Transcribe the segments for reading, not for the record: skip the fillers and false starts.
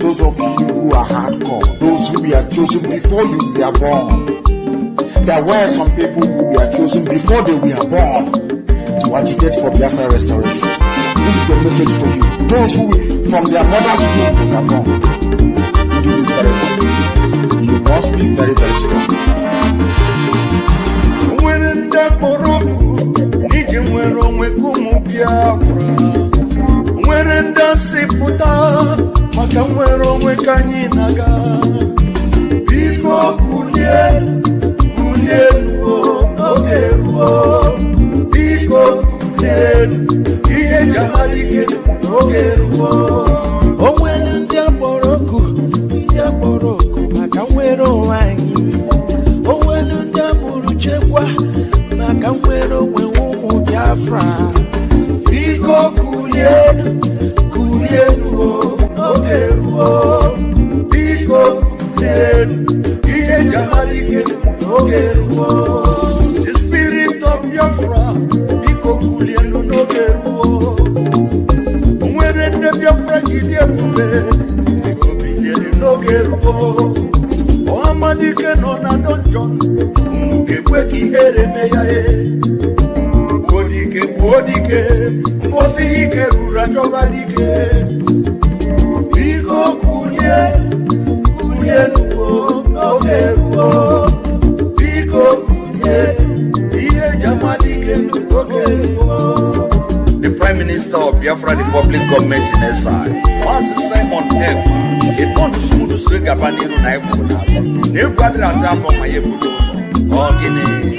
Those of you who are hardcore, those who were chosen before you were born. There were some people who were chosen before they were born to agitate for Biafra restoration. This is a message for you. Those who from their mother's womb they were born. Do this very well. You must be very, very strong. When the Boroku, Nijimwero Mekumu Biafra, when the Siputa, Makamwero Mekanyinaga, Biko Kulien, Ogeruo, Biko Kulien, Iye Jamalike, Ogeruo. Oh, when the Boroku, Makamwero Wangi, oh, when the Buruchekwa, Makamwero Wewu Biafra, Biko Kulien, Ogeruo, Biko Kulien, Iye Jamalike, Ogeruo. The spirit of Biafra, Biko Kulien, Ogeruo. When the Biafra Gideon, Biko Kulien, Ogeruo. Oh, Amadike no na donjon, Mugekweki Eremeyae. Bodike, Mosike, Rurajobalike. Biko Kulien, Ogeruo. Biko Kulien, Iye Jamalike, Ogeruo. The Prime Minister of Biafra Republic government in exile, Master Simon F. It want to smooth to swing up and in Naibuna. New brother and down from my Ebudo. Oh, Guinea.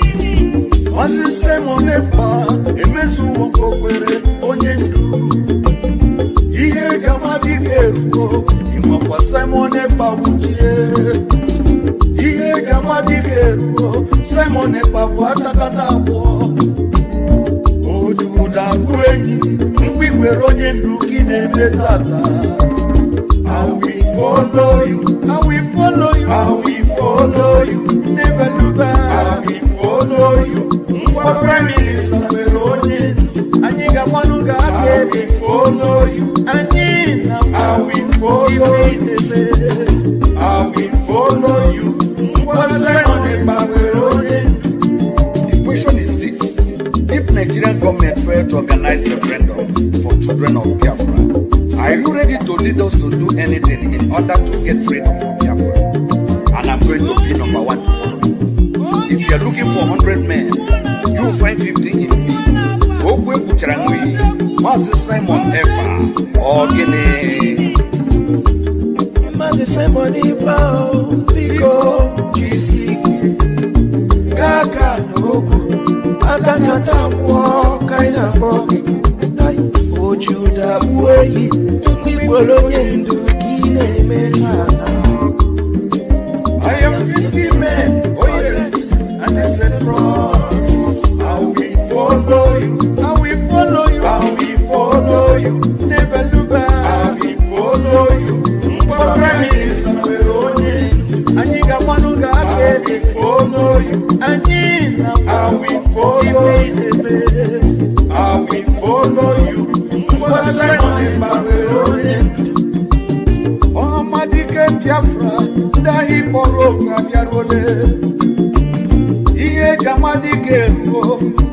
Master Simon F. Emesu Wokwere, Onyendu. Iye Jamalike, Imapa Simon F. Wuchie. Iye Jamalike, Simon F. Watakatapo. Ojuda Kwenyi, Mbikwere Onyendu Kine Betata. I will follow you, I will follow you, I will follow you, never look back. I will follow you, Prime Minister Veronye, Aniga Manuga, I will follow you, Anina, I will follow you, I will follow you, The question is this: if Nigerian government failed to organize a referendum for children of Biafra, are you ready to lead us to do anything in order to get freedom from Biafra? And I'm going to be number one to follow you. If you're looking for 100 men, you'll find 50 in me. Okwe Kucharangui, Master Simon Efa, or Guinea. Master Simon Efa, Biko, Kisi, Kaka, Noku, Atakata, Kaina, Ojuda, Uwe, Kipoloyendu, Kine, Menata. I am 50 men, oh yes, and I said, I will follow you, I will follow you, I will follow you, never look back. I will follow you, Prime Minister Veronye, Aniga Manuga, I will follow you, Anina, I will follow you, I will follow you, Oh, Madike Biafra, Dahi Boroka Biarole. Iye Jamadike,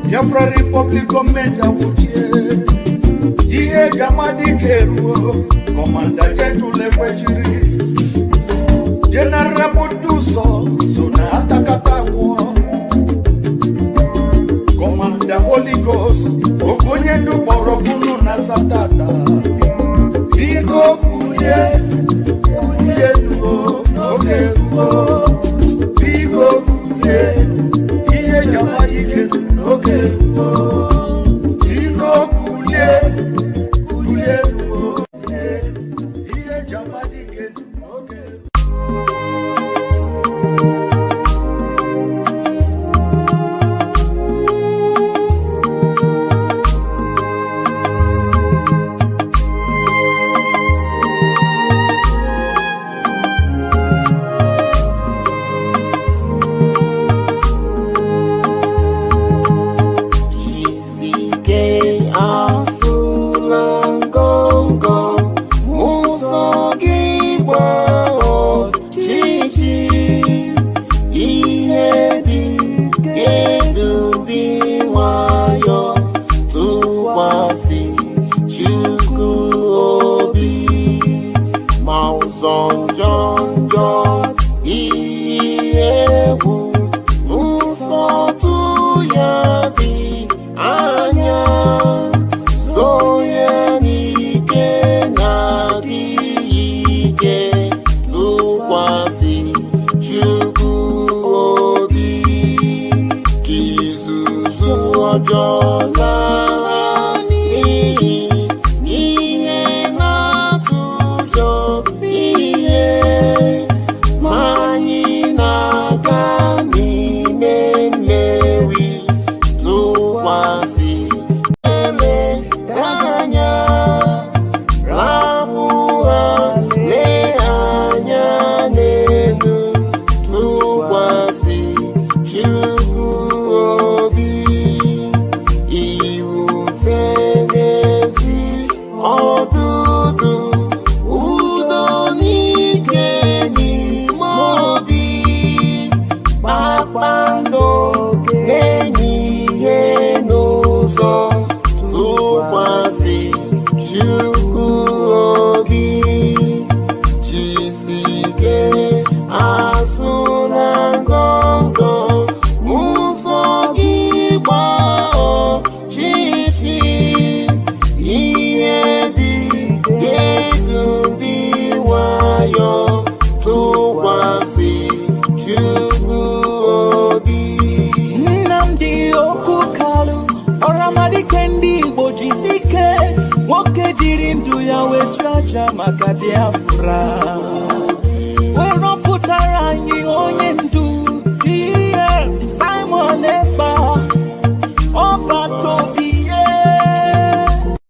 Biafra Republic government Wuchie. Iye Jamadike, Commander General Lekwechiri. General Putuso, Suna Atakatawo. Commander Holy Ghost, Okonyendu Borokunu Nazatata. Biko Kulien, Ogeruo. Biko Kulien, Iye Jamalike, Ogeruo. we judge maka Biafra. We don't put our eye on into Simon Eba.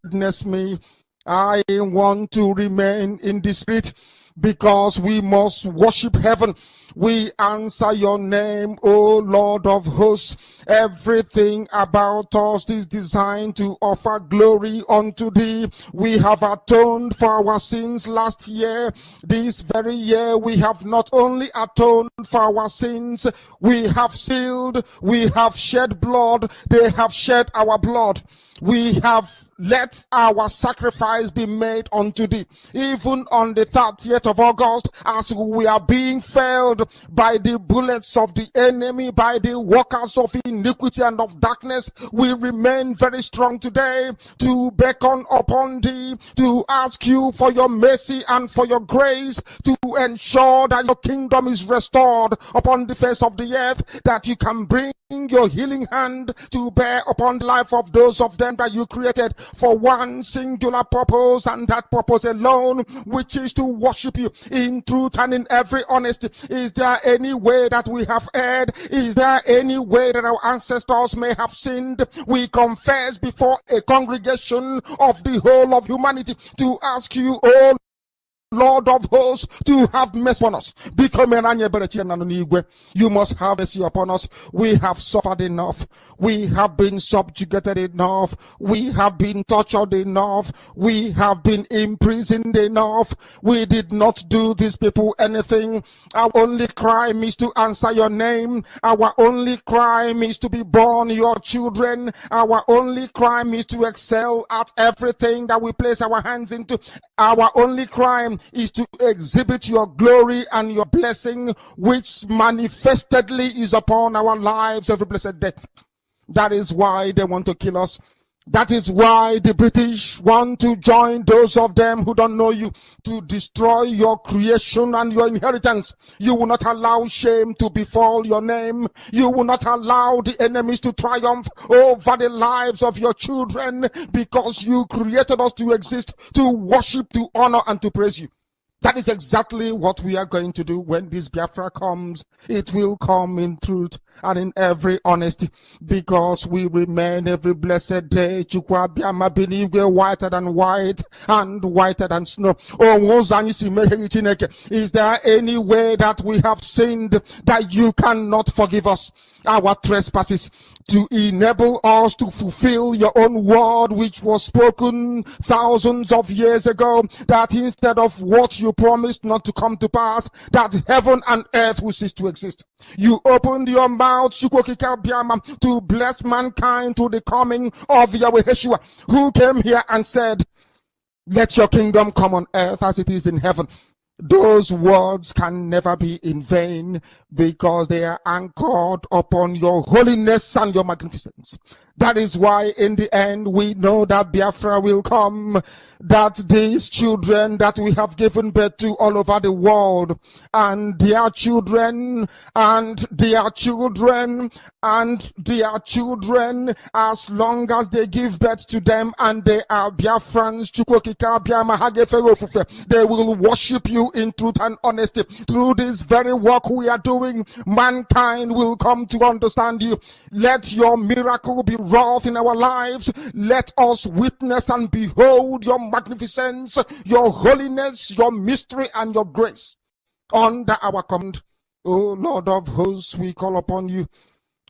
Witness me, I want to remain in the spirit because we must worship heaven. We answer your name, O Lord of hosts. Everything about us is designed to offer glory unto thee. We have atoned for our sins last year. This very year we have not only atoned for our sins, we have sealed, we have shed blood, they have shed our blood. We have let our sacrifice be made unto thee. Even on the 30th of August, as we are being felled by the bullets of the enemy, by the workers of iniquity and of darkness, we remain very strong today to beckon upon thee, to ask you for your mercy and for your grace, to ensure that your kingdom is restored upon the face of the earth, that you can bring your healing hand to bear upon the life of those of them that you created for one singular purpose, and that purpose alone, which is to worship you in truth and in every honesty. Is there any way that we have erred? Is there any way that our ancestors may have sinned? We confess before a congregation of the whole of humanity to ask you, oh Lord of hosts, to have mercy on us. You must have mercy upon us. We have suffered enough. We have been subjugated enough. We have been tortured enough. We have been imprisoned enough. We did not do these people anything. Our only crime is to answer your name. Our only crime is to be born your children. Our only crime is to excel at everything that we place our hands into. Our only crime is to exhibit your glory and your blessing, which manifestedly is upon our lives every blessed day. That is why they want to kill us. That is why the British want to join those of them who don't know you to destroy your creation and your inheritance. You will not allow shame to befall your name. You will not allow the enemies to triumph over the lives of your children, because you created us to exist, to worship, to honor, and to praise you. That is exactly what we are going to do when this Biafra comes. It will come in truth and in every honesty, because we remain every blessed day whiter than white and whiter than snow. Is there any way that we have sinned that you cannot forgive us our trespasses, to enable us to fulfill your own word, which was spoken thousands of years ago, that instead of what you promised not to come to pass, that heaven and earth will cease to exist? You opened your mouth to bless mankind to the coming of Yahweh Yeshua, who came here and said, let your kingdom come on earth as it is in heaven. Those words can never be in vain, because they are anchored upon your holiness and your magnificence. That is why in the end we know that Biafra will come, that these children that we have given birth to all over the world, and their children, and their children, and their children, as long as they give birth to them and they are Biafrans, they will worship you in truth and honesty. Through this very work we are doing, mankind will come to understand you. Let your miracle be wrought in our lives. Let us witness and behold your magnificence, your holiness, your mystery, and your grace. Under our command, O Lord of hosts, we call upon you.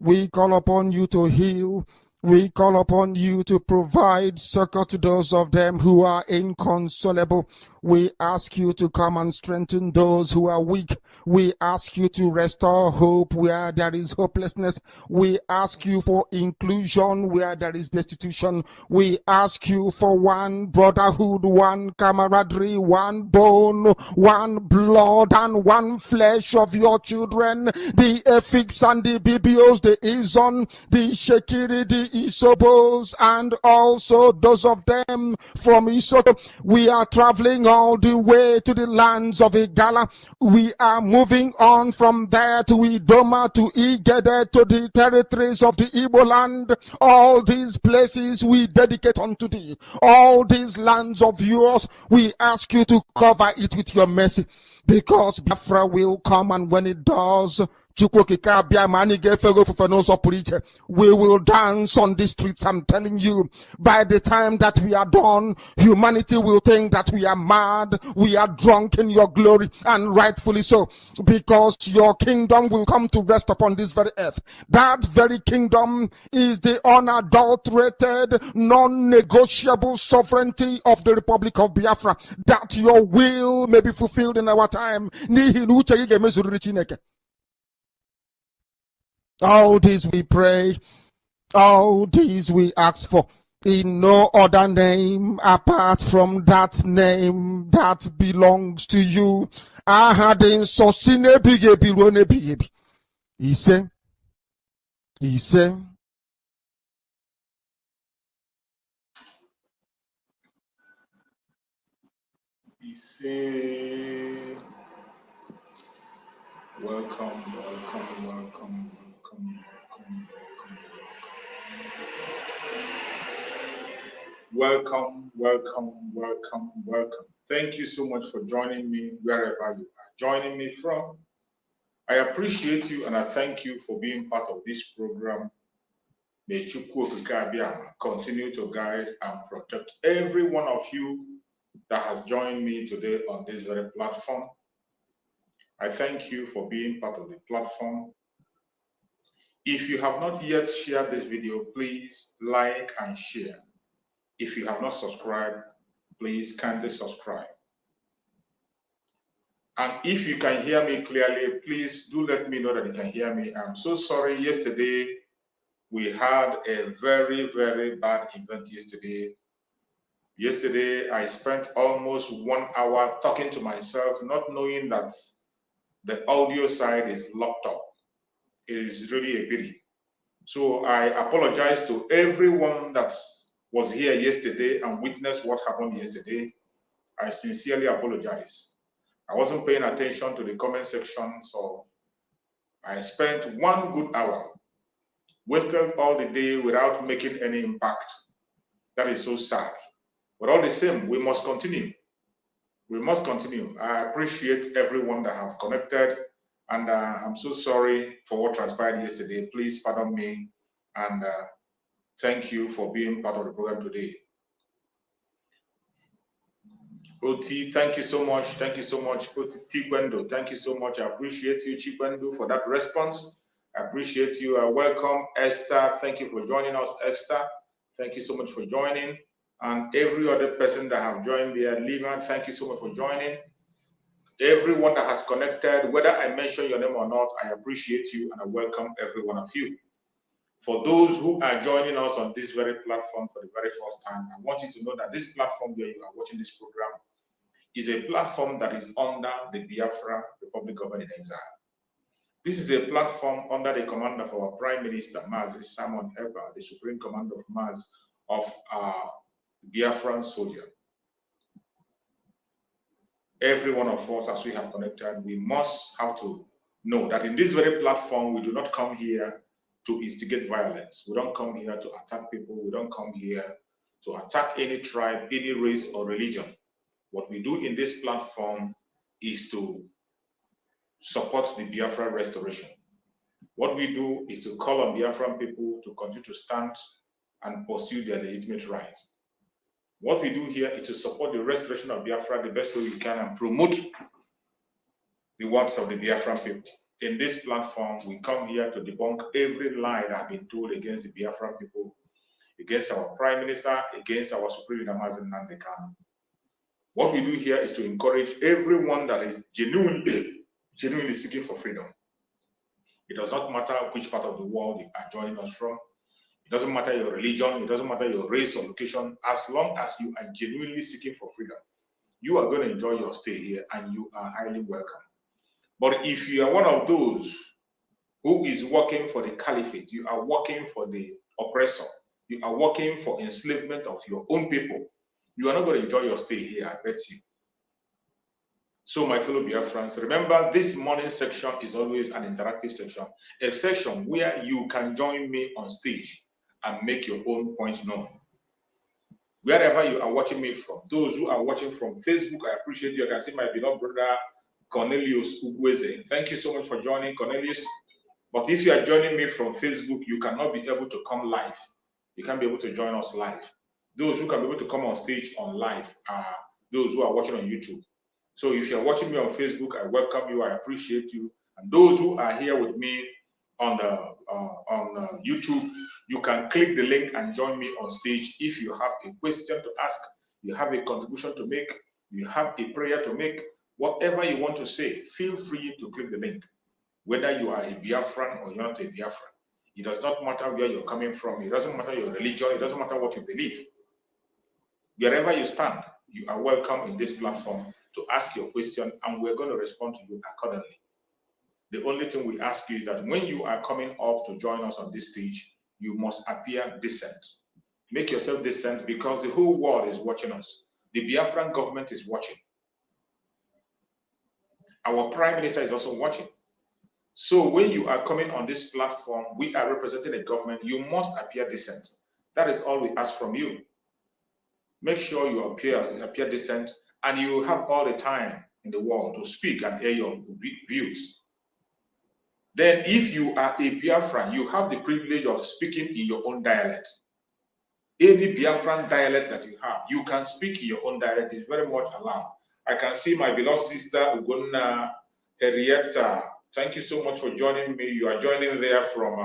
We call upon you to heal. We call upon you to provide succor to those of them who are inconsolable. We ask you to come and strengthen those who are weak. We ask you to restore hope where there is hopelessness. We ask you for inclusion where there is destitution. We ask you for one brotherhood, one camaraderie, one bone, one blood, and one flesh of your children. The Efiks and the Bibios, the Izon, the Shekiri, the Isobos and also those of them from Isoto. We are traveling all the way to the lands of Igala. We are moving on from there to Idoma, to Igede, to the territories of the Igbo land. All these places we dedicate unto thee. All these lands of yours, we ask you to cover it with your mercy, because Biafra will come, and when it does, we will dance on the streets. I'm telling you, by the time that we are done, humanity will think that we are mad, we are drunk in your glory, and rightfully so, because your kingdom will come to rest upon this very earth. That very kingdom is the unadulterated, non-negotiable sovereignty of the Republic of Biafra, that your will may be fulfilled in our time. All this we pray, all this we ask for, in no other name apart from that name that belongs to you. He said, welcome. Thank you so much for joining me wherever you are joining me from. I appreciate you and I thank you for being part of this program. May Chukwu Okike Abiama continue to guide and protect every one of you that has joined me today on this very platform. I thank you for being part of the platform. If you have not yet shared this video, please like and share. If you have not subscribed, please kindly subscribe. And if you can hear me clearly, please do let me know that you can hear me. I'm so sorry. Yesterday, we had a very, very bad event yesterday. Yesterday, I spent almost 1 hour talking to myself, not knowing that the audio side is locked up. It is really a pity. So I apologize to everyone that was here yesterday and witnessed what happened yesterday. I sincerely apologize. I wasn't paying attention to the comment section, so I spent 1 good hour, wasted all the day without making any impact. That is so sad. But all the same, we must continue. We must continue. I appreciate everyone that have connected, and I'm so sorry for what transpired yesterday. Please pardon me, and thank you for being part of the program today. OT, thank you so much. Thank you so much. OT Chikwendo, thank you so much. I appreciate you, Chikwendo, for that response. I appreciate you. Welcome, Esther. Thank you for joining us, Esther. Thank you so much for joining. And every other person that have joined there, Lima, thank you so much for joining. Everyone that has connected, whether I mention your name or not, I appreciate you and I welcome every one of you. For those who are joining us on this very platform for the very first time, I want you to know that this platform where you are watching this program is a platform that is under the Biafra Republic Government in Exile. This is a platform under the command of our Prime Minister, Mazi Simon Ekpa, the Supreme Commander of Maz of Biafran soldier. Every one of us, as we have connected, we must have to know that in this very platform, we do not come here to instigate violence. We don't come here to attack people. We don't come here to attack any tribe, any race or religion. What we do in this platform is to support the Biafra restoration. What we do is to call on Biafran people to continue to stand and pursue their legitimate rights. What we do here is to support the restoration of Biafra the best way we can and promote the works of the Biafran people. In this platform, we come here to debunk every lie that has been told against the Biafran people, against our Prime Minister, against our Supreme Leader, Mazi Nnamdi Kanu. What we do here is to encourage everyone that is genuinely seeking for freedom. It does not matter which part of the world you are joining us from. It doesn't matter your religion. It doesn't matter your race or location. As long as you are genuinely seeking for freedom, you are going to enjoy your stay here and you are highly welcome. But if you are one of those who is working for the caliphate, you are working for the oppressor, you are working for enslavement of your own people, you are not going to enjoy your stay here, I bet you. So my fellow Biafrans, remember this morning section is always an interactive section, a section where you can join me on stage and make your own points known. Wherever you are watching me from, those who are watching from Facebook, I appreciate you. I can see my beloved brother Cornelius Ugweze. Thank you so much for joining, Cornelius. But if you are joining me from Facebook, you cannot be able to come live. You can't be able to join us live. Those who can be able to come on stage on live are those who are watching on YouTube. So if you're watching me on Facebook, I welcome you. I appreciate you. And those who are here with me on YouTube, you can click the link and join me on stage. If you have a question to ask, you have a contribution to make, you have a prayer to make, whatever you want to say, feel free to click the link. Whether you are a Biafran or you're not a Biafran, it does not matter where you're coming from. It doesn't matter your religion. It doesn't matter what you believe. Wherever you stand, you are welcome in this platform to ask your question, and we're going to respond to you accordingly. The only thing we ask you is that when you are coming up to join us on this stage, you must appear decent. Make yourself decent, because the whole world is watching us. The Biafran government is watching. Our Prime Minister is also watching. So when you are coming on this platform, we are representing a government, you must appear decent. That is all we ask from you. Make sure you appear decent, and you have all the time in the world to speak and air your views. Then if you are a Biafran, you have the privilege of speaking in your own dialect. Any Biafran dialect that you have, you can speak in your own dialect. It's very much allowed. I can see my beloved sister Ugonna Henrietta. Thank you so much for joining me. You are joining there from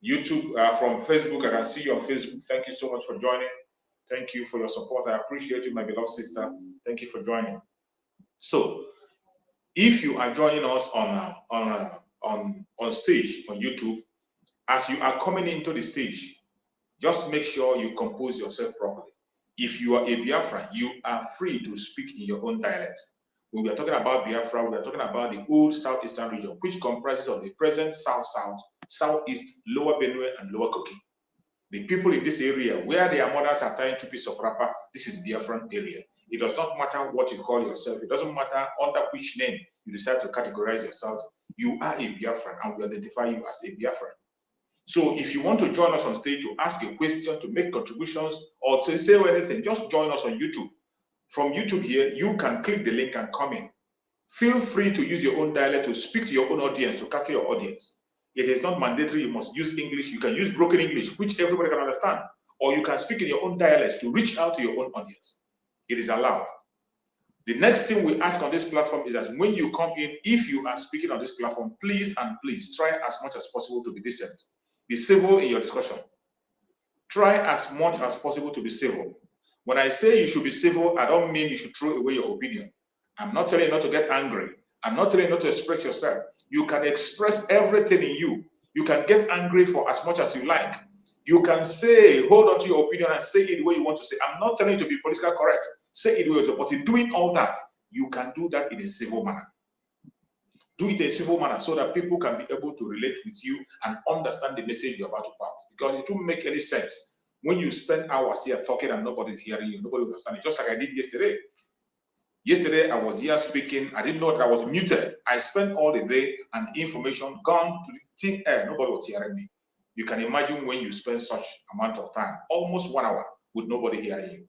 YouTube, from Facebook. I can see you on Facebook. Thank you so much for joining. Thank you for your support. I appreciate you, my beloved sister. Thank you for joining. So, if you are joining us on stage on YouTube, as you are coming into the stage, just make sure you compose yourself properly. If you are a Biafran, you are free to speak in your own dialect. When we are talking about Biafra, we are talking about the old southeastern region, which comprises of the present south-south, southeast, lower Benue, and lower Kogi. The people in this area, where their mothers are tying 2 pieces of wrapper, this is Biafran area. It does not matter what you call yourself. It doesn't matter under which name you decide to categorize yourself. You are a Biafran, and we identify you as a Biafran. So if you want to join us on stage to ask a question, to make contributions, or to say anything, just join us on YouTube. From YouTube here, you can click the link and come in. Feel free to use your own dialect to speak to your own audience, to capture your audience. It is not mandatory you must use English. You can use broken English, which everybody can understand. Or you can speak in your own dialect to reach out to your own audience. It is allowed. The next thing we ask on this platform is that when you come in, if you are speaking on this platform, please and please try as much as possible to be decent. Be civil in your discussion. Try as much as possible to be civil. When I say you should be civil, I don't mean you should throw away your opinion. I'm not telling you not to get angry. I'm not telling you not to express yourself. You can express everything in you. You can get angry for as much as you like. You can say, hold on to your opinion and say it the way you want to say. I'm not telling you to be politically correct. Say it the way you want to, but in doing all that, you can do that in a civil manner. Do it in a civil manner so that people can be able to relate with you and understand the message you're about to pass. Because it won't make any sense when you spend hours here talking and nobody's hearing you, nobody will understand it, just like I did yesterday. Yesterday, I was here speaking. I didn't know that I was muted. I spent all the day and information gone to the thin air. Nobody was hearing me. You can imagine when you spend such amount of time, almost 1 hour, with nobody hearing you.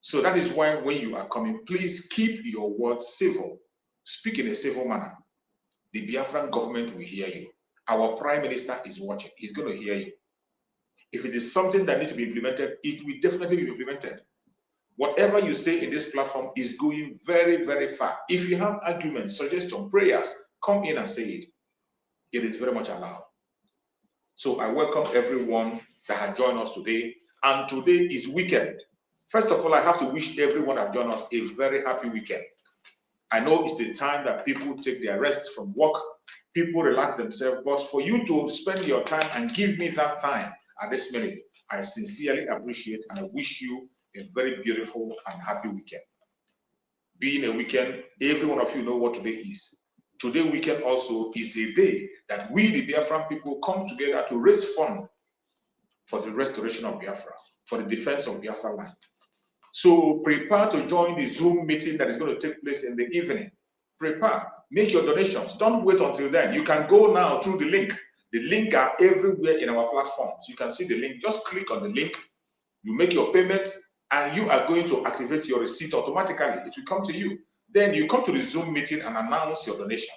So that is why when you are coming, please keep your words civil. Speak in a civil manner. The Biafran government will hear you. Our Prime Minister is watching. He's going to hear you. If it is something that needs to be implemented, it will definitely be implemented. Whatever you say in this platform is going very, very far. If you have arguments, suggestions, prayers, come in and say it. It is very much allowed. So I welcome everyone that has joined us today. And today is weekend. First of all, I have to wish everyone that joined us a very happy weekend. I know it's a time that people take their rest from work, people relax themselves, but for you to spend your time and give me that time at this minute, I sincerely appreciate and I wish you a very beautiful and happy weekend. Being a weekend, every one of you know what today is. Today weekend also is a day that we, the Biafran people, come together to raise funds for the restoration of Biafra, for the defense of Biafra land. So prepare to join the Zoom meeting that is going to take place in the evening. Prepare, make your donations. Don't wait until then. You can go now through the link. The link are everywhere in our platforms. You can see the link. Just click on the link. You make your payment, and you are going to activate your receipt automatically. It will come to you. Then you come to the Zoom meeting and announce your donation.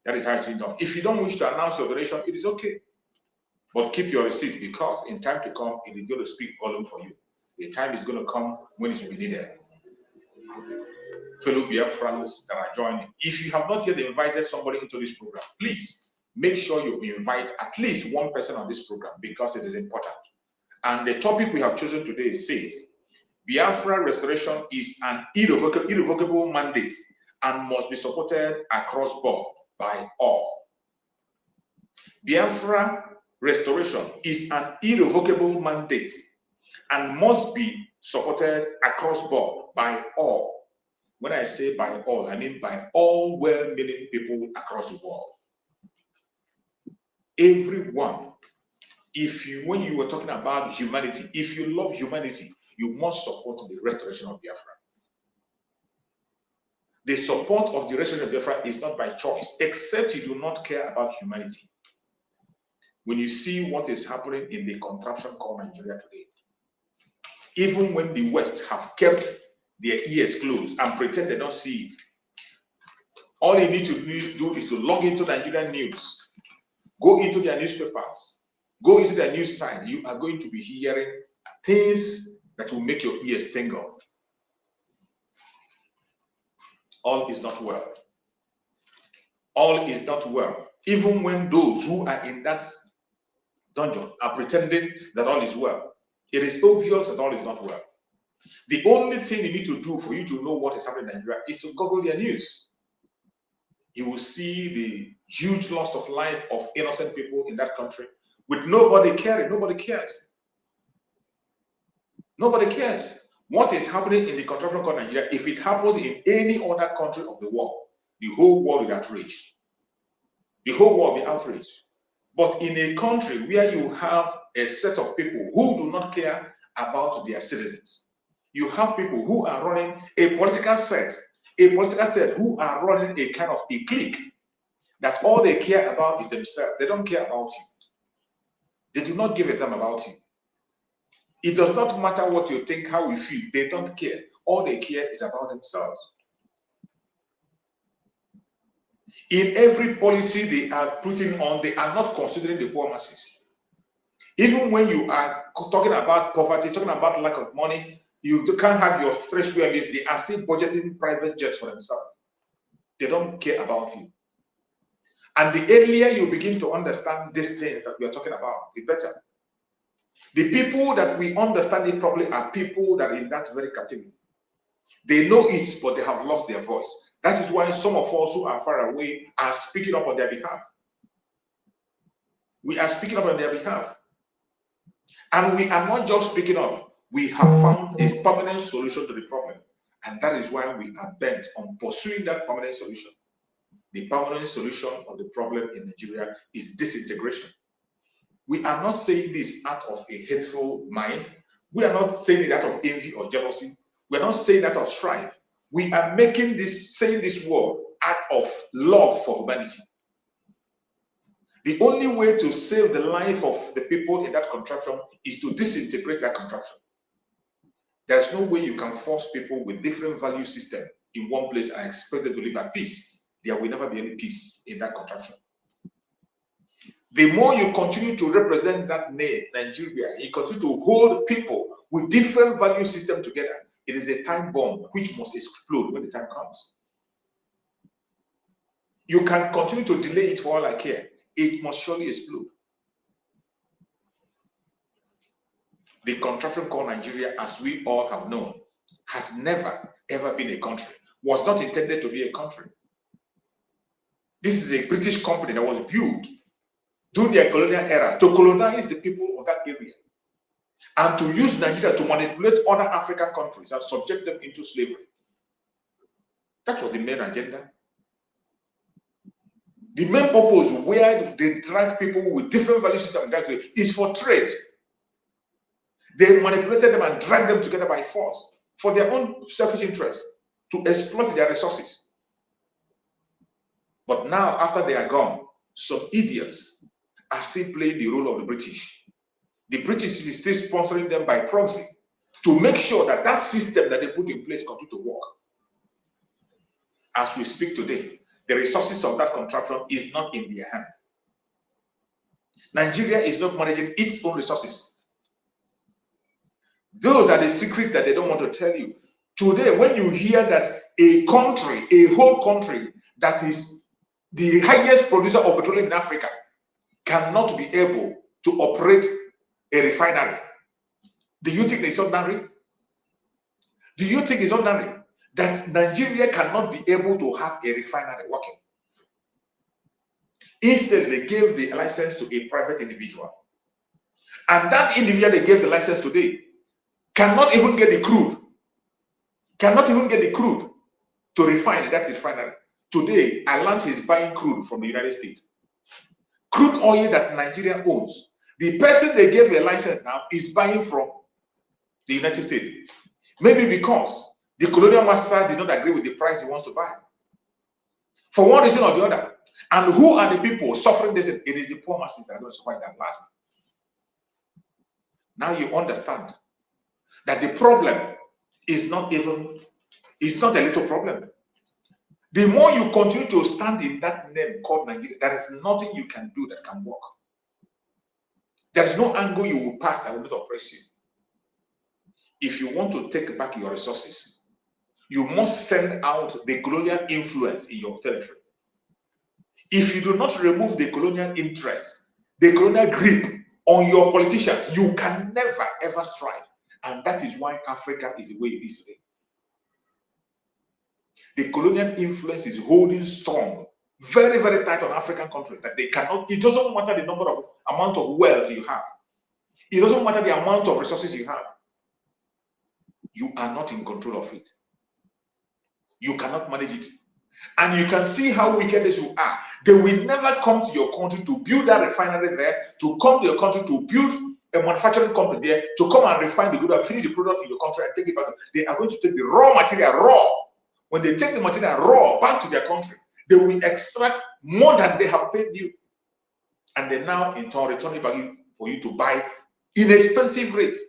That is how it's been done. If you don't wish to announce your donation, it is okay. But keep your receipt, because in time to come, it is going to speak volume for you. The time is going to come when it will be needed. Fellow Biafrans that are joining, if you have not yet invited somebody into this program, please make sure you invite at least one person on this program, because it is important. And the topic we have chosen today says, Biafra restoration is an irrevocable mandate and must be supported across board by all. Biafra restoration is an irrevocable mandate and must be supported across board by all. When I say by all, I mean by all well-meaning people across the world. Everyone. When you were talking about humanity, if you love humanity, you must support the restoration of Biafra. The support of the restoration of Biafra is not by choice, except you do not care about humanity. When you see what is happening in the contraption called Nigeria today, even when the West have kept their ears closed and pretend they don't see it, all you need to do is to log into Nigerian news, go into their newspapers, go into their news site. You are going to be hearing things that will make your ears tingle. All is not well. All is not well. Even when those who are in that dungeon are pretending that all is well, it is obvious that all is not well. The only thing you need to do for you to know what is happening in Nigeria is to Google their news. You will see the huge loss of life of innocent people in that country with nobody caring. Nobody cares. Nobody cares. What is happening in the contraption called Nigeria, if it happens in any other country of the world, the whole world will be outraged. The whole world will be outraged. But in a country where you have a set of people who do not care about their citizens, you have people who are running a political set who are running a kind of a clique that all they care about is themselves. They don't care about you. They do not give a damn about you. It does not matter what you think, how you feel. They don't care. All they care is about themselves. In every policy they are putting on, they are not considering the poor masses. Even when you are talking about poverty, talking about lack of money, you can't have your 3 square meters. They are still budgeting private jets for themselves. They don't care about you. And the earlier you begin to understand these things that we are talking about, the better. The people that we understand it properly are people that are in that very captivity. They know it, but they have lost their voice. That is why some of us who are far away are speaking up on their behalf. We are speaking up on their behalf. And we are not just speaking up. We have found a permanent solution to the problem. And that is why we are bent on pursuing that permanent solution. The permanent solution of the problem in Nigeria is disintegration. We are not saying this out of a hateful mind. We are not saying it out of envy or jealousy. We are not saying that of strife. We are saying this word out of love for humanity. The only way to save the life of the people in that contraption is to disintegrate that contraption. There's no way you can force people with different value system in one place and expect them to live at peace. There will never be any peace in that contraption. The more you continue to represent that name, Nigeria, you continue to hold people with different value system together, it is a time bomb which must explode when the time comes. You can continue to delay it for all I care. It must surely explode. The contraption called Nigeria, as we all have known, has never ever been a country, was not intended to be a country. This is a British company that was built during the colonial era to colonize the people of that area and to use Nigeria to manipulate other African countries and subject them into slavery. That was the main agenda. The main purpose where they drag people with different value systems is for trade. They manipulated them and dragged them together by force for their own selfish interest to exploit their resources. But now, after they are gone, some idiots are still playing the role of the British. The British is still sponsoring them by proxy to make sure that that system that they put in place continue to work. As we speak today, the resources of that contraption is not in their hand. Nigeria is not managing its own resources. Those are the secrets that they don't want to tell you. Today, when you hear that a country, a whole country that is the highest producer of petroleum in Africa cannot be able to operate a refinery, do you think it's ordinary? Do you think it's ordinary that Nigeria cannot be able to have a refinery working? Instead, they gave the license to a private individual. And that individual they gave the license today cannot even get the crude. Cannot even get the crude to refine that refinery. Today, Atlanta is buying crude from the United States. Crude oil that Nigeria owns. The person they gave a license now is buying from the United States. Maybe because the colonial master did not agree with the price he wants to buy. For one reason or the other. And who are the people suffering this? It is the poor masses that are going to suffer that last. Now you understand that the problem is not a little problem. The more you continue to stand in that name called Nigeria, there is nothing you can do that can work. There is no angle you will pass that will not oppress you. If you want to take back your resources, you must send out the colonial influence in your territory. If you do not remove the colonial interest, the colonial grip on your politicians, you can never ever strive. And that is why Africa is the way it is today. The colonial influence is holding strong, very, very tight on African countries that they cannot, it doesn't matter the amount of wealth you have. It doesn't matter the amount of resources you have. You are not in control of it. You cannot manage it. And you can see how wicked these people are. They will never come to your country to build that refinery there, to come to your country to build a manufacturing company there, to come and refine the good and finish the product in your country and take it back. They are going to take the raw material raw. When they take the material raw back to their country, they will extract more than they have paid you. And they now in turn return it back for you to buy inexpensive rates.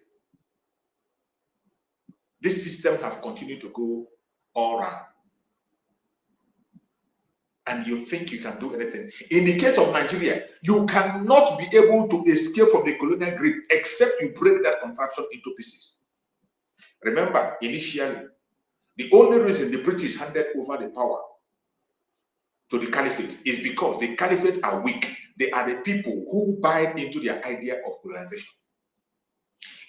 This system has continued to go all around. And you think you can do anything. In the case of Nigeria, you cannot be able to escape from the colonial grip except you break that contraption into pieces. Remember, initially, the only reason the British handed over the power to the caliphate is because the caliphate are weak. They are the people who buy into their idea of colonization.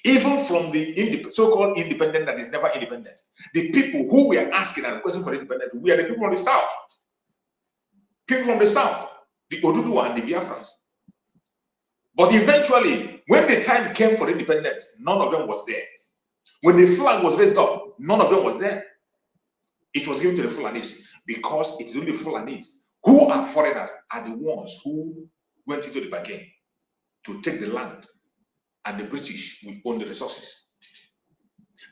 Even from the so-called independent that is never independent, the people who we are asking and requesting for independence, we are the people from the south. People from the south, the Oduduwa and the Biafrans. But eventually, when the time came for independence, none of them was there. When the flag was raised up, none of them was there. It was given to the Fulanis because it's only the Fulanis who are foreigners are the ones who went into the bargain to take the land, and the British will own the resources.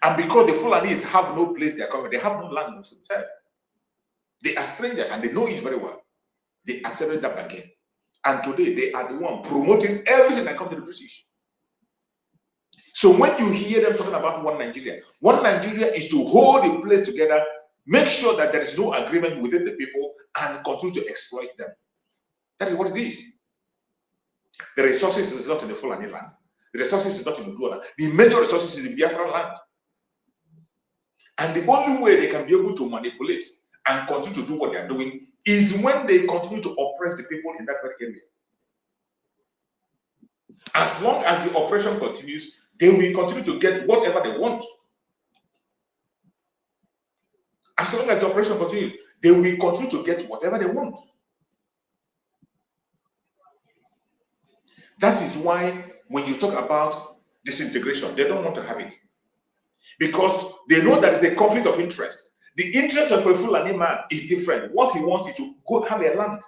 And because the Fulanis have no place they are coming, they have no land themselves. They are strangers and they know it very well. They accepted that bargain. And today they are the one promoting everything that comes to the British. So when you hear them talking about one Nigeria is to hold the place together, make sure that there is no agreement within the people, and continue to exploit them. That is what it is. The resources is not in the Fulani land. The resources is not in the Dua land. The major resources is in Biafra land. And the only way they can be able to manipulate and continue to do what they are doing is when they continue to oppress the people in that very area. As long as the oppression continues, they will continue to get whatever they want. As long as the oppression continues, they will continue to get whatever they want. That is why when you talk about disintegration, they don't want to have it. Because they know that it's a conflict of interest. The interest of a Fulani man is different. What he wants is to go have a land.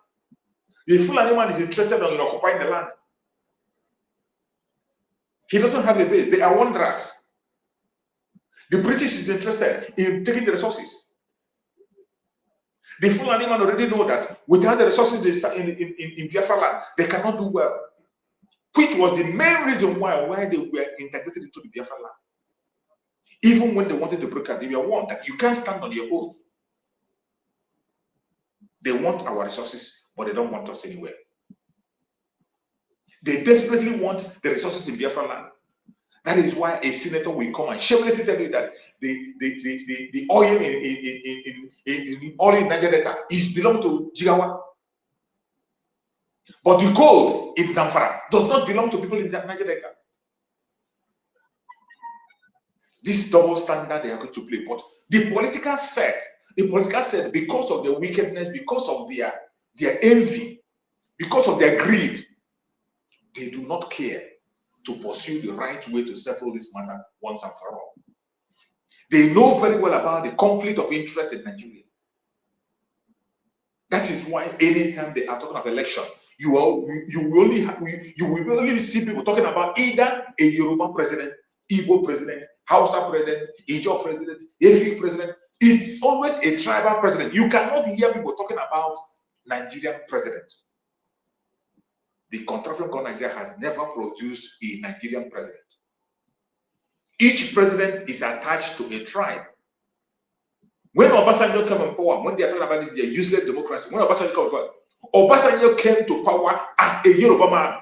The Fulani man is interested in occupying the land. He doesn't have a base. They are wanderers. The British is interested in taking the resources. The Fulani man already know that without the resources in Biafra land, they cannot do well. Which was the main reason why they were integrated into the Biafra land. Even when they wanted to break out, they were warned that you can't stand on your own. They want our resources, but they don't want us anywhere. They desperately want the resources in Biafra land. That is why a senator will come and shamelessly tell you that the oil in Niger Delta is belong to Jigawa. But the gold in Zamfara does not belong to people in Niger Delta. This double standard they are going to play. But the political set, because of their wickedness, because of their envy, because of their greed, they do not care to pursue the right way to settle this matter once and for all. They know very well about the conflict of interest in Nigeria. That is why anytime they are talking of election, you will only see people talking about either a Yoruba president, Igbo president, Hausa president, Ijaw president, Efi president. It's always a tribal president. You cannot hear people talking about Nigerian president. The contraption called Nigeria has never produced a Nigerian president. Each president is attached to a tribe. When Obasanjo came in power, when they are talking about this, their useless democracy, when Obasanjo came in power, Obasanjo came to power as a Yoruba man.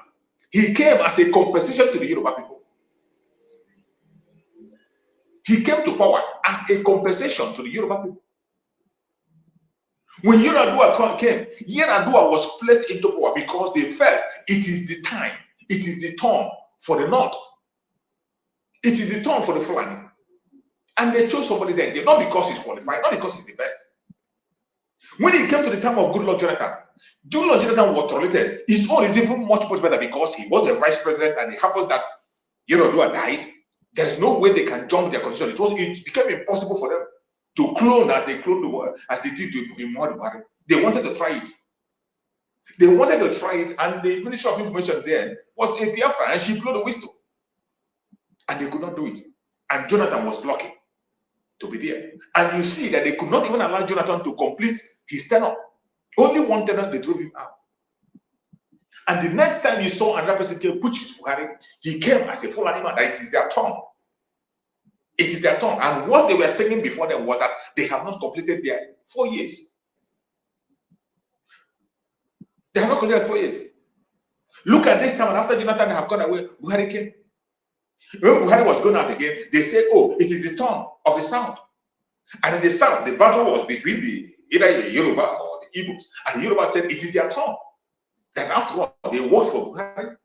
He came as a compensation to the Yoruba people. He came to power as a compensation to the Yoruba people. When Yar'Adua came, Yar'Adua was placed into power because they felt it is the time, it is the turn for the North. It is the turn for the Fulani. And they chose somebody there, not because he's qualified, not because he's the best. When it came to the time of Goodluck Jonathan was tolerated. His own is even much better because he was a vice president and it happens that Yar'Adua died. There is no way they can jump their constitution. It became impossible for them to clone as they cloned the world, as they did to Muhammadu Buhari. They wanted to try it. They wanted to try it, and the Ministry of Information then was a Biafra, and she blew the whistle. And they could not do it. And Jonathan was lucky to be there. And you see that they could not even allow Jonathan to complete his tenure. Only one tenure, they drove him out. And the next time you saw another person came, which is Buhari, he came as a Fulani man, that it is their turn. It is their turn. And what they were saying before them was that they have not completed their 4 years. They have not completed 4 years. Look at this time, and after Jonathan have gone away, Buhari came. When Buhari was going out again, they said, oh, it is the turn of the South. And in the South, the battle was between either the Yoruba or the Igbos. And the Yoruba said, it is their turn. That after all, they worked for Buhari.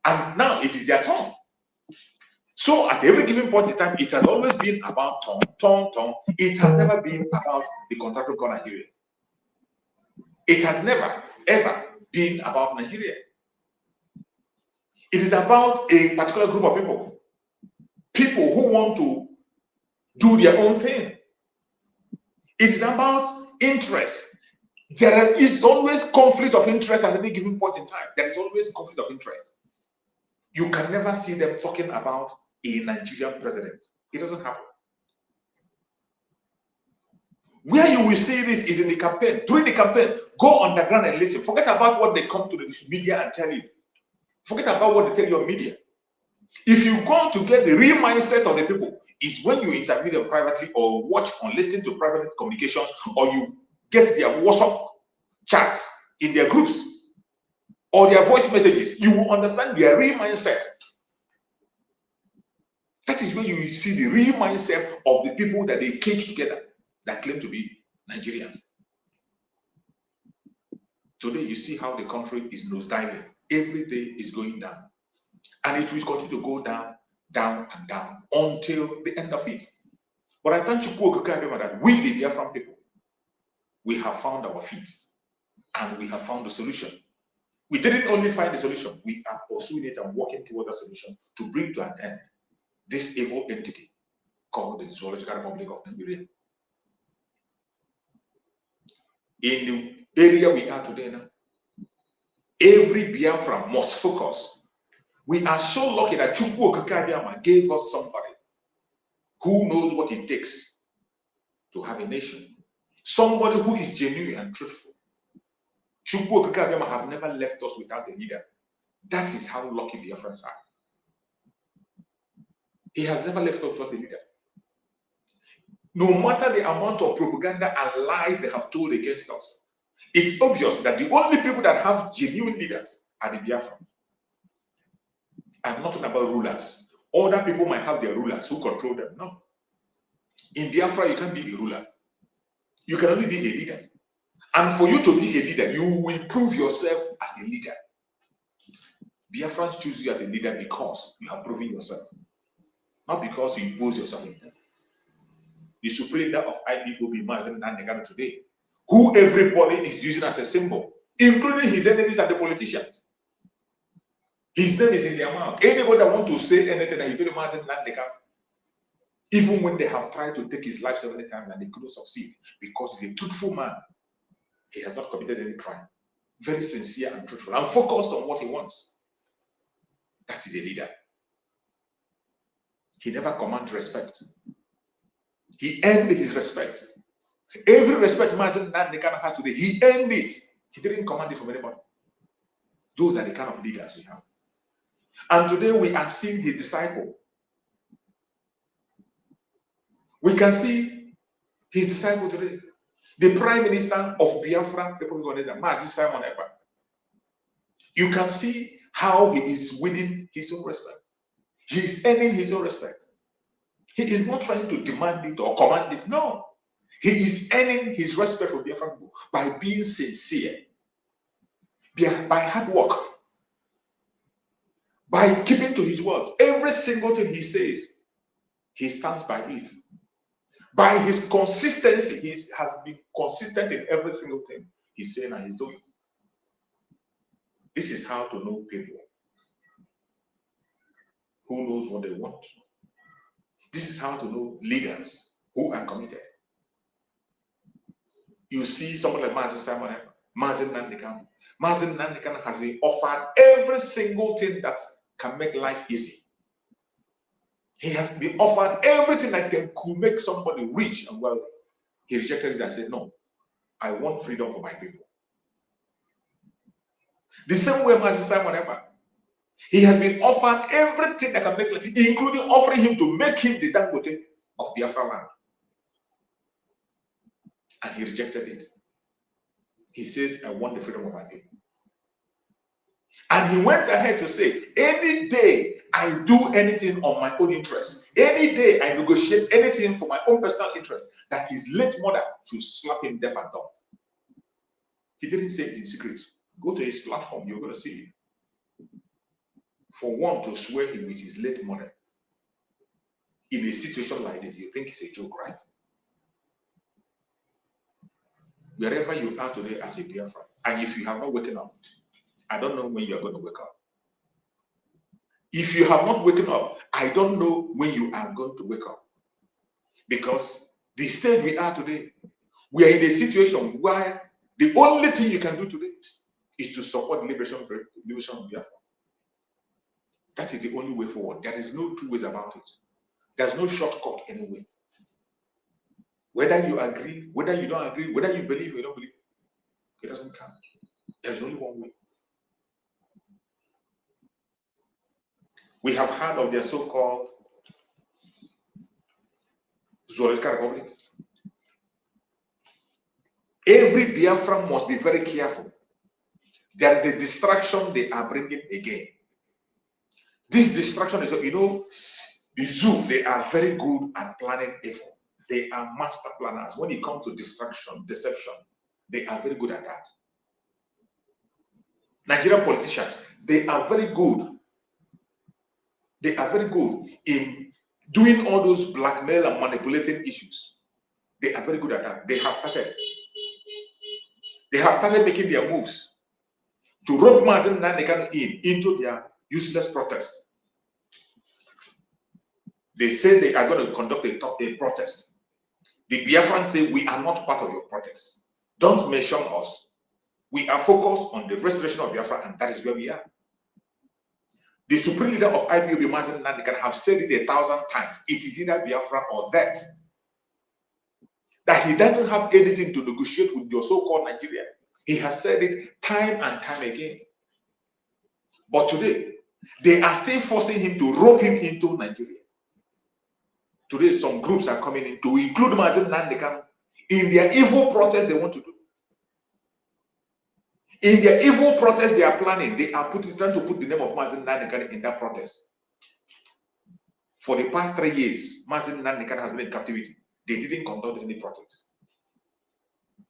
And now it is their turn. So at every given point in time, it has always been about turn. It has never been about the contractual called Nigeria. It has never, ever been about Nigeria. It is about a particular group of people who want to do their own thing. It is about interest. There is always conflict of interest at any given point in time. There is always conflict of interest. You can never see them talking about a Nigerian president. It doesn't happen. Where you will see this is in the campaign. During the campaign, go underground and listen. Forget about what they come to the media and tell you. Forget about what they tell your media. If you go to get the real mindset of the people, is when you interview them privately or watch or listen to private communications, or you get their WhatsApp chats in their groups or their voice messages, you will understand their real mindset. That is where you see the real mindset of the people that they cage together that claim to be Nigerians. Today, you see how the country is nosediving. Every day is going down. And it will continue to go down, down, and down until the end of it. But I thank you, that we, the Biafran people, we have found our feet and we have found the solution. We didn't only find the solution, we are pursuing it and working toward the solution to bring to an end this evil entity called the Zoological Republic of Nigeria. In the area we are today now, every Biafran must focus. We are so lucky that Chukwu Okike gave us somebody who knows what it takes to have a nation. Somebody who is genuine and truthful. Chukwu Okike have never left us without a leader. That is how lucky Biafrans are. He has never left us without a leader. No matter the amount of propaganda and lies they have told against us, it's obvious that the only people that have genuine leaders are the Biafrans. I'm not talking about rulers. Other people might have their rulers who control them. No. In Biafra, you can't be a ruler. You can only be a leader. And for you to be a leader, you will prove yourself as a leader. Biafrans choose you as a leader because you have proven yourself. Not because you impose yourself in them. The supreme leader of IPOB, Mazen Nandegano today, who everybody is using as a symbol, including his enemies and the politicians. His name is in their mouth. Anybody that wants to say anything that you tell Mazen Nandegano, even when they have tried to take his life 70 times and they couldn't succeed, because he's a truthful man. He has not committed any crime. Very sincere and truthful and focused on what he wants. That is a leader. He never commands respect. He earned his respect. Every respect Mazen Nandekano has today, he earned it. He didn't command it from anybody. Those are the kind of leaders we have. And today we are seeing his disciple. We can see his disciple today. The Prime Minister of Biafra, Mazi Simon Ekpa. You can see how he is winning his own respect. He is earning his own respect. He is not trying to demand it or command it. No. He is earning his respect from Biafra people by being sincere, by hard work, by keeping to his words. Every single thing he says, he stands by it. By his consistency, he has been consistent in every single thing he's saying and he's doing. This is how to know people who knows what they want. This is how to know leaders who are committed. You see someone like Mazen Simon, Mazen Nandekano. Mazen Nandekano has been offered every single thing that can make life easy. He has been offered everything that could make somebody rich and wealthy. He rejected it and said, no, I want freedom for my people. The same way Mazen Simon Ekpa, he has been offered everything that can make life, including offering him to make him the Dangote of Biafra land. And he rejected it. He says, I want the freedom of my people. And he went ahead to say, any day I do anything on my own interest, any day I negotiate anything for my own personal interest, that his late mother should slap him deaf and dumb. He didn't say it in secret. Go to his platform, you're going to see it. For one to swear him with his late mother in a situation like this, you think it's a joke, right? Wherever you are today as a Biafra, and if you have not woken up, I don't know when you are going to wake up. If you have not woken up, I don't know when you are going to wake up. Because the stage we are today, we are in a situation where the only thing you can do today is to support the liberation of Biafra. That is the only way forward. There is no two ways about it. There's no shortcut anyway. Whether you agree, whether you don't agree, whether you believe or you don't believe, it doesn't count. There's only one way. We have heard of their so-called Zoological Republic. Every Biafran must be very careful. There is a distraction they are bringing again. This distraction is, you know, the zoo, they are very good at planning evil. They are master planners. When it comes to distraction, deception, they are very good at that. Nigerian politicians, they are very good. They are very good in doing all those blackmail and manipulating issues. They are very good at that. They have started. They have started making their moves to rope Mazen Nandekano into their useless protest. They say they are going to conduct a protest. The Biafrans say, we are not part of your protest. Don't mention us. We are focused on the restoration of Biafra, and that is where we are. The supreme leader of IPOB, Mazen Nandekan, have said it 1,000 times. It is either Biafra or that. That he doesn't have anything to negotiate with your so-called Nigeria. He has said it time and time again. But today, they are still forcing him to rope him into Nigeria. Today, some groups are coming in to include Mazen Nandekan in their evil protest they want to do. In their evil protest they are planning, they are trying to put the name of Mazen Nandekan in that protest. For the past 3 years, Mazen Nandekan has been in captivity. They didn't conduct any protest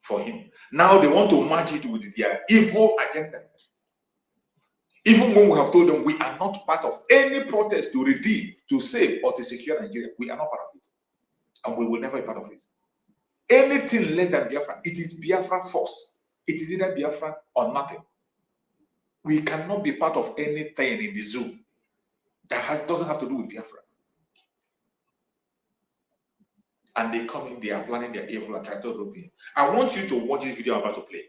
for him. Now they want to match it with their evil agenda. Even when we have told them we are not part of any protest to redeem, to save, or to secure Nigeria, we are not part of it. And we will never be part of it. Anything less than Biafra, it is Biafra force. It is either Biafra or nothing. We cannot be part of anything in the zoo that doesn't have to do with Biafra. And they come in, they are planning their evil attack to European. I want you to watch this video I'm about to play.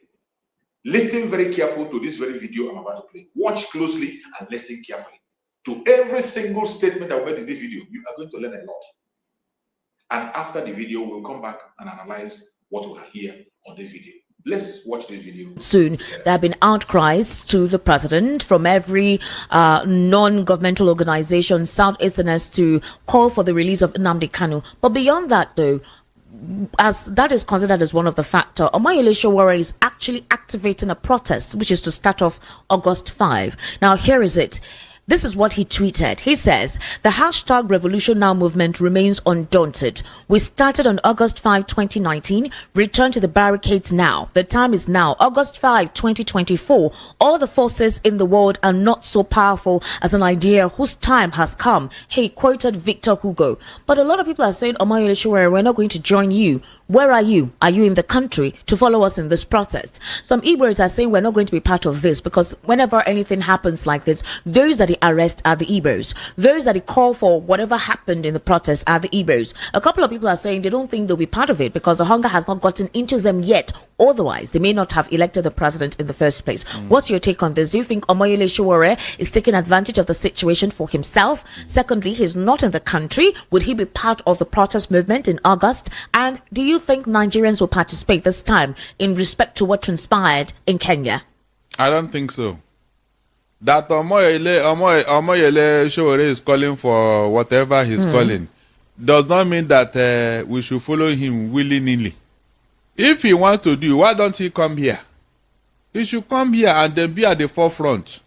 Listen very careful to this very video I'm about to play. Watch closely and listen carefully. To every single statement I made in this video, you are going to learn a lot. And after the video, we'll come back and analyze what we hear on this video. Let's watch this video. Soon, there have been outcries to the president from every non-governmental organization, Southeasterners, to call for the release of Nnamdi Kanu. But beyond that, though, as that is considered as one of the factors, Omoyele Sowore is actually activating a protest, which is to start off August 5. Now, here is it. This is what he tweeted. He says, the hashtag Revolution Now movement remains undaunted. We started on August 5, 2019. Return to the barricades now. The time is now. August 5, 2024. All the forces in the world are not so powerful as an idea whose time has come. He quoted Victor Hugo. But a lot of people are saying, Omoyele Sowore, we're not going to join you. Where are you? Are you in the country to follow us in this protest? Some Igbos are saying we're not going to be part of this because whenever anything happens like this, those that they arrest are the Igbos. Those that they call for whatever happened in the protest are the Igbos. A couple of people are saying they don't think they'll be part of it because the hunger has not gotten into them yet. Otherwise, they may not have elected the president in the first place. What's your take on this? Do you think Omoyele Sowore is taking advantage of the situation for himself? Secondly, he's not in the country. Would he be part of the protest movement in August? And do you think Nigerians will participate this time in respect to what transpired in Kenya? I don't think so. That Omoyele Sowore is calling for whatever he's calling does not mean that we should follow him willy-nilly. If he wants to do, why don't he come here? He should come here and then be at the forefront.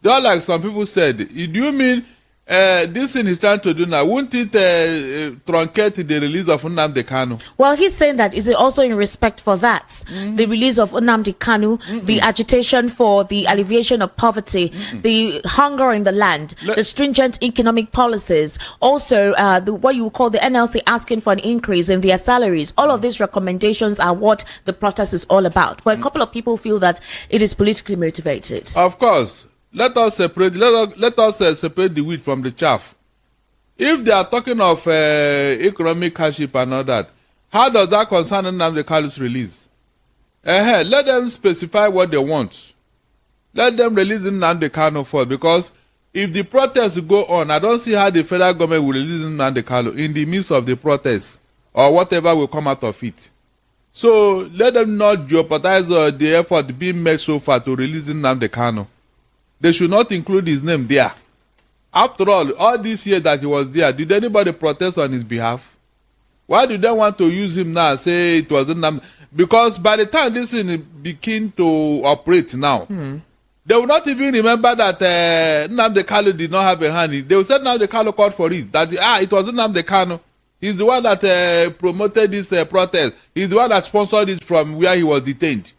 Just like some people said, do you mean this thing he's trying to do now, won't it truncate the release of Nnamdi Kanu? Well, he's saying that is it also in respect for that, the release of Nnamdi Kanu, the agitation for the alleviation of poverty, the hunger in the land, the stringent economic policies, also what you call the NLC asking for an increase in their salaries. All of these recommendations are what the protest is all about. But a couple of people feel that it is politically motivated. Of course. Let us separate the wheat from the chaff. If they are talking of economic hardship and all that, how does that concern Nnamdi Kanu's release? Let them specify what they want. Let them release Nnamdi Kanu first, because if the protests go on, I don't see how the federal government will release Nnamdi Kanu in the midst of the protests or whatever will come out of it. So let them not jeopardize the effort being made so far to release Nnamdi Kanu. They should not include his name there. After all these years that he was there, did anybody protest on his behalf? Why do they want to use him now and say it wasn't Nnamdi? Because by the time this thing begin to operate now, they will not even remember that Nnamdi Kanu did not have a hand. They will say Nnamdi Kanu called for it. That it wasn't Nnamdi Kanu. He's the one that promoted this protest. He's the one that sponsored it from where he was detained.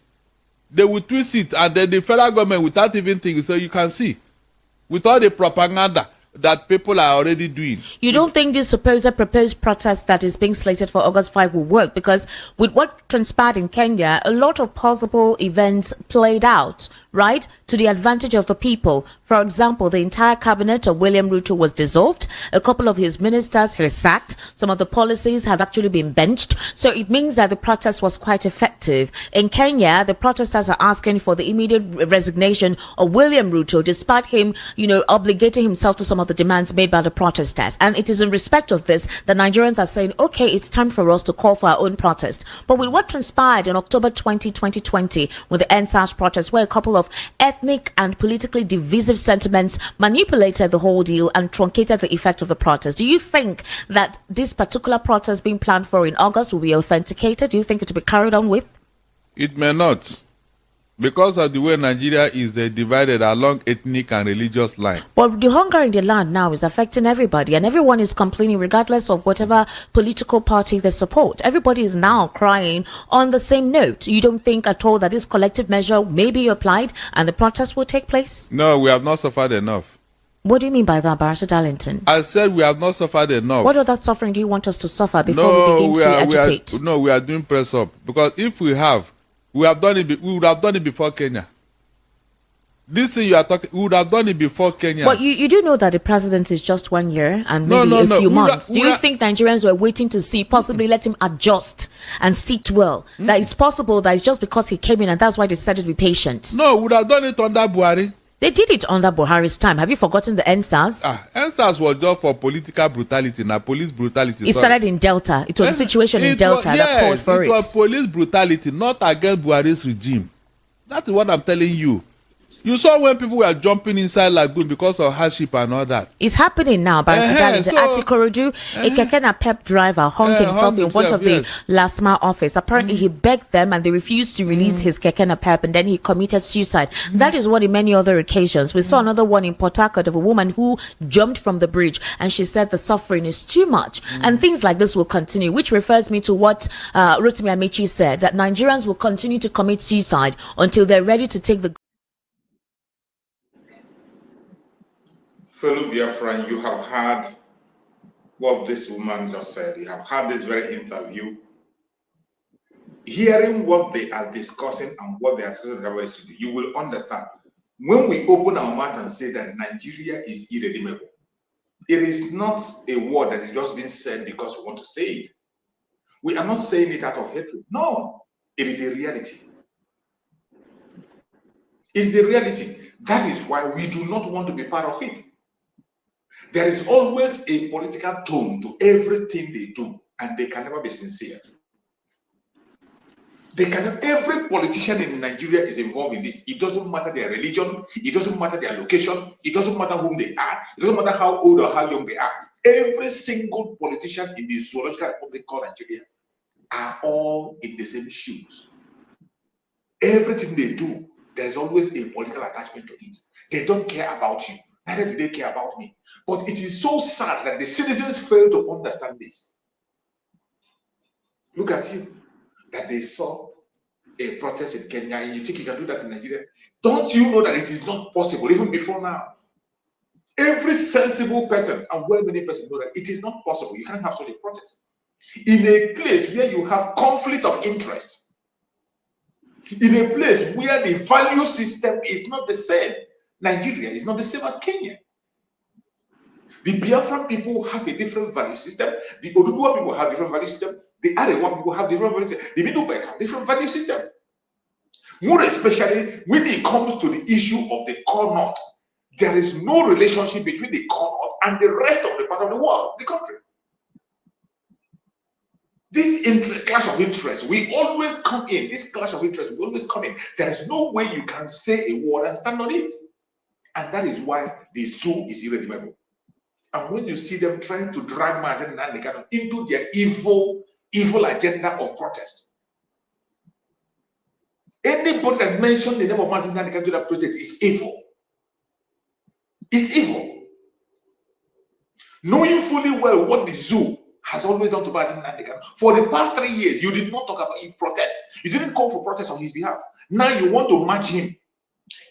They will twist it, and then the federal government, without even thinking, so you can see, with all the propaganda that people are already doing. You don't think this proposed protest that is being slated for August 5 will work? Because with what transpired in Kenya, a lot of possible events played out, right, to the advantage of the people. For example, the entire cabinet of William Ruto was dissolved. A couple of his ministers were sacked. Some of the policies had actually been benched. So it means that the protest was quite effective. In Kenya, the protesters are asking for the immediate resignation of William Ruto, despite him, obligating himself to some of the demands made by the protesters. And it is in respect of this that Nigerians are saying, okay, it's time for us to call for our own protest. But with what transpired in October 2020, with the NSAS protest, where a couple of ethnic and politically divisive sentiments manipulated the whole deal and truncated the effect of the protest. Do you think that this particular protest being planned for in August will be authenticated? Do you think it will be carried on with? It may not. Because of the way Nigeria is divided along ethnic and religious lines. But the hunger in the land now is affecting everybody, and everyone is complaining regardless of whatever political party they support. Everybody is now crying on the same note. You don't think at all that this collective measure may be applied and the protest will take place? No, we have not suffered enough. What do you mean by that, Barrister Darlington? I said we have not suffered enough. What other suffering do you want us to suffer before we begin to agitate? We are doing press up. Because if we have, we would have done it before Kenya. This thing you are talking, we would have done it before Kenya. But you do know that the presidency is just 1 year and maybe a few months. Do you think Nigerians were waiting to see, possibly let him adjust and sit well? That it's possible that it's just because he came in and that's why they decided to be patient. No, we would have done it under Buhari. They did it under Buhari's time. Have you forgotten the NSAS? NSAS was just for political brutality, not police brutality. It started in Delta. It was a situation in Delta that called for it. It was police brutality, not against Buhari's regime. That is what I'm telling you. You saw when people were jumping inside lagoon because of hardship and all that. It's happening now. At Ikorodu, a Kekena Pep driver hung himself in front of the LASMA office. Apparently, he begged them and they refused to release his Kekena Pep, and then he committed suicide. That is what in many other occasions. We saw another one in Port Harcourt of a woman who jumped from the bridge and she said the suffering is too much. And things like this will continue, which refers me to what Rotimi Amechi said, that Nigerians will continue to commit suicide until they're ready to take the Fellow Biafran, you have heard what this woman just said. You have heard this very interview. Hearing what they are discussing and what they are telling everybody to do, you will understand. When we open our mouth and say that Nigeria is irredeemable, it is not a word that is just being said because we want to say it. We are not saying it out of hatred. No, it is a reality. It's the reality. That is why we do not want to be part of it. There is always a political tone to everything they do, and they can never be sincere. Every politician in Nigeria is involved in this. It doesn't matter their religion, it doesn't matter their location, it doesn't matter whom they are, it doesn't matter how old or how young they are. Every single politician in the zoological republic called Nigeria are all in the same shoes. Everything they do, there is always a political attachment to it. They don't care about you. Neither do they care about me. But it is so sad that the citizens fail to understand this. Look at you, that they saw a protest in Kenya, and you think you can do that in Nigeria. Don't you know that it is not possible, even before now? Every sensible person and well-meaning person know that it is not possible. You can't have such a protest. In a place where you have conflict of interest, in a place where the value system is not the same. Nigeria is not the same as Kenya. The Biafran people have a different value system. The Oduduwa people have different value system. The Arewa people have different value system. The Middle Belt have different value system. More especially when it comes to the issue of the core north, there is no relationship between the core north and the rest of the part of the world, the country. This clash of interest, we always come in. This clash of interest, we always come in. There is no way you can say a word and stand on it. And that is why the zoo is irredeemable. And when you see them trying to drag Mazen Nandekano into their evil agenda of protest, anybody that mentions the name of Mazen Nandekano to that protest is evil. It's evil. Knowing fully well what the zoo has always done to Mazen Nandekano. For the past 3 years, you did not talk about protest. You didn't call for protest on his behalf. Now you want to match him.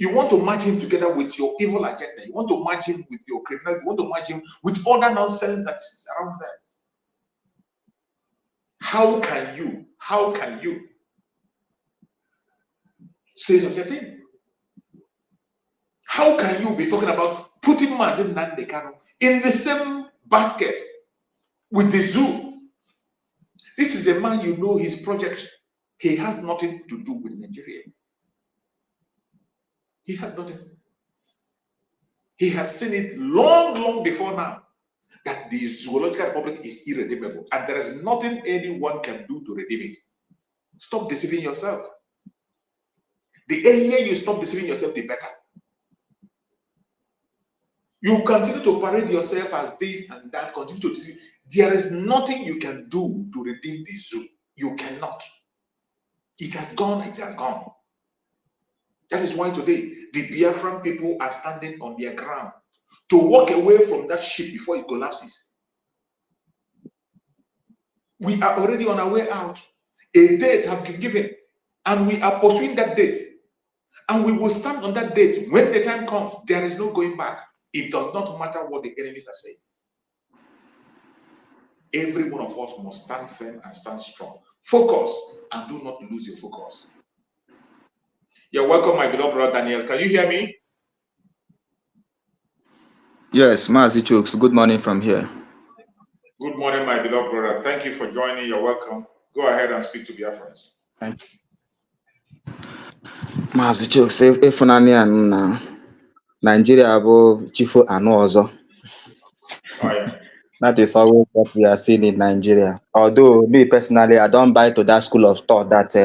You want to match him together with your evil agenda. You want to match him with your criminal. You want to match him with other nonsense that is around there. How can you say such a thing? How can you be talking about putting Mazi Nnamdi Kanu in the same basket with the zoo? This is a man, you know his project. He has nothing to do with Nigeria. He has nothing. He has seen it long before now that the zoological republic is irredeemable and there is nothing anyone can do to redeem it. Stop deceiving yourself. The earlier you stop deceiving yourself, the better. You continue to parade yourself as this and that, continue to deceive. There is nothing you can do to redeem the zoo. You cannot. It has gone, it has gone. That is why today the Biafran people are standing on their ground to walk away from that ship before it collapses. We are already on our way out. A date has been given, and we are pursuing that date. And we will stand on that date. When the time comes, there is no going back. It does not matter what the enemies are saying. Every one of us must stand firm and stand strong. Focus and do not lose your focus. You're welcome, my beloved brother Daniel. Can you hear me? Yes, Mazi Chooks. Good morning from here. Good morning, my beloved brother. Thank you for joining. You're welcome. Go ahead and speak to Biafrans. Thank you. Mazi Chooks, if Nigeria above Chifu Anozo. Oh, yeah. That is always what we are seeing in Nigeria. Although me personally, I don't buy to that school of thought that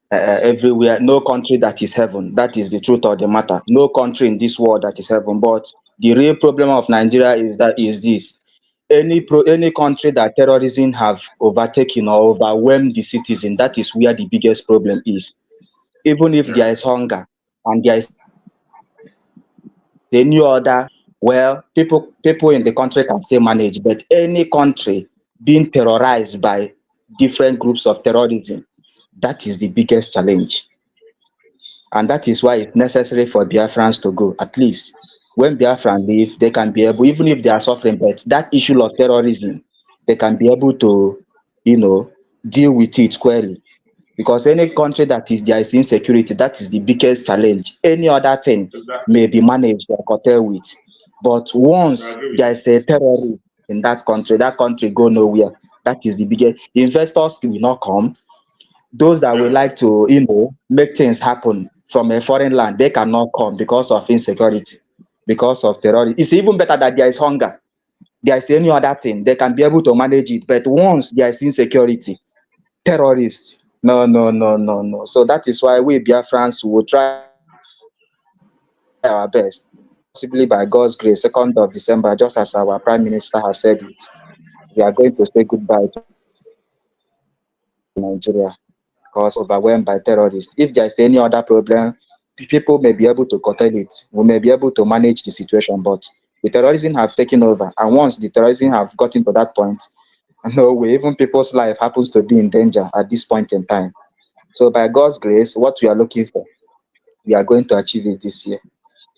everywhere, no country that is heaven. That is the truth of the matter. No country in this world that is heaven. But the real problem of Nigeria is this: any country that terrorism have overtaken or overwhelmed the citizen, that is where the biggest problem is. Even if there is hunger and there is any other, well, people in the country can say manage, but any country being terrorized by different groups of terrorism, that is the biggest challenge. And that is why it's necessary for Biafrans to go. At least when Biafrans leave, they can be able, even if they are suffering, but that issue of terrorism, they can be able to, deal with it squarely. Because any country that there is insecurity, that is the biggest challenge. Any other thing may be managed or curtailed with. But once there is a terrorist in that country go nowhere. That is the biggest. Investors will not come. Those that would like to, make things happen from a foreign land, they cannot come because of insecurity, because of terrorism. It's even better that there is hunger. There is any other thing, they can be able to manage it. But once there is insecurity, terrorists, no. So that is why we Biafrans will try our best, possibly by God's grace, 2nd of December, just as our Prime Minister has said it. We are going to say goodbye to Nigeria because overwhelmed by terrorists. If there is any other problem, people may be able to curtail it. We may be able to manage the situation, but the terrorism have taken over. And once the terrorism have gotten to that point, no way, even people's life happens to be in danger at this point in time. So by God's grace, what we are looking for, we are going to achieve it this year.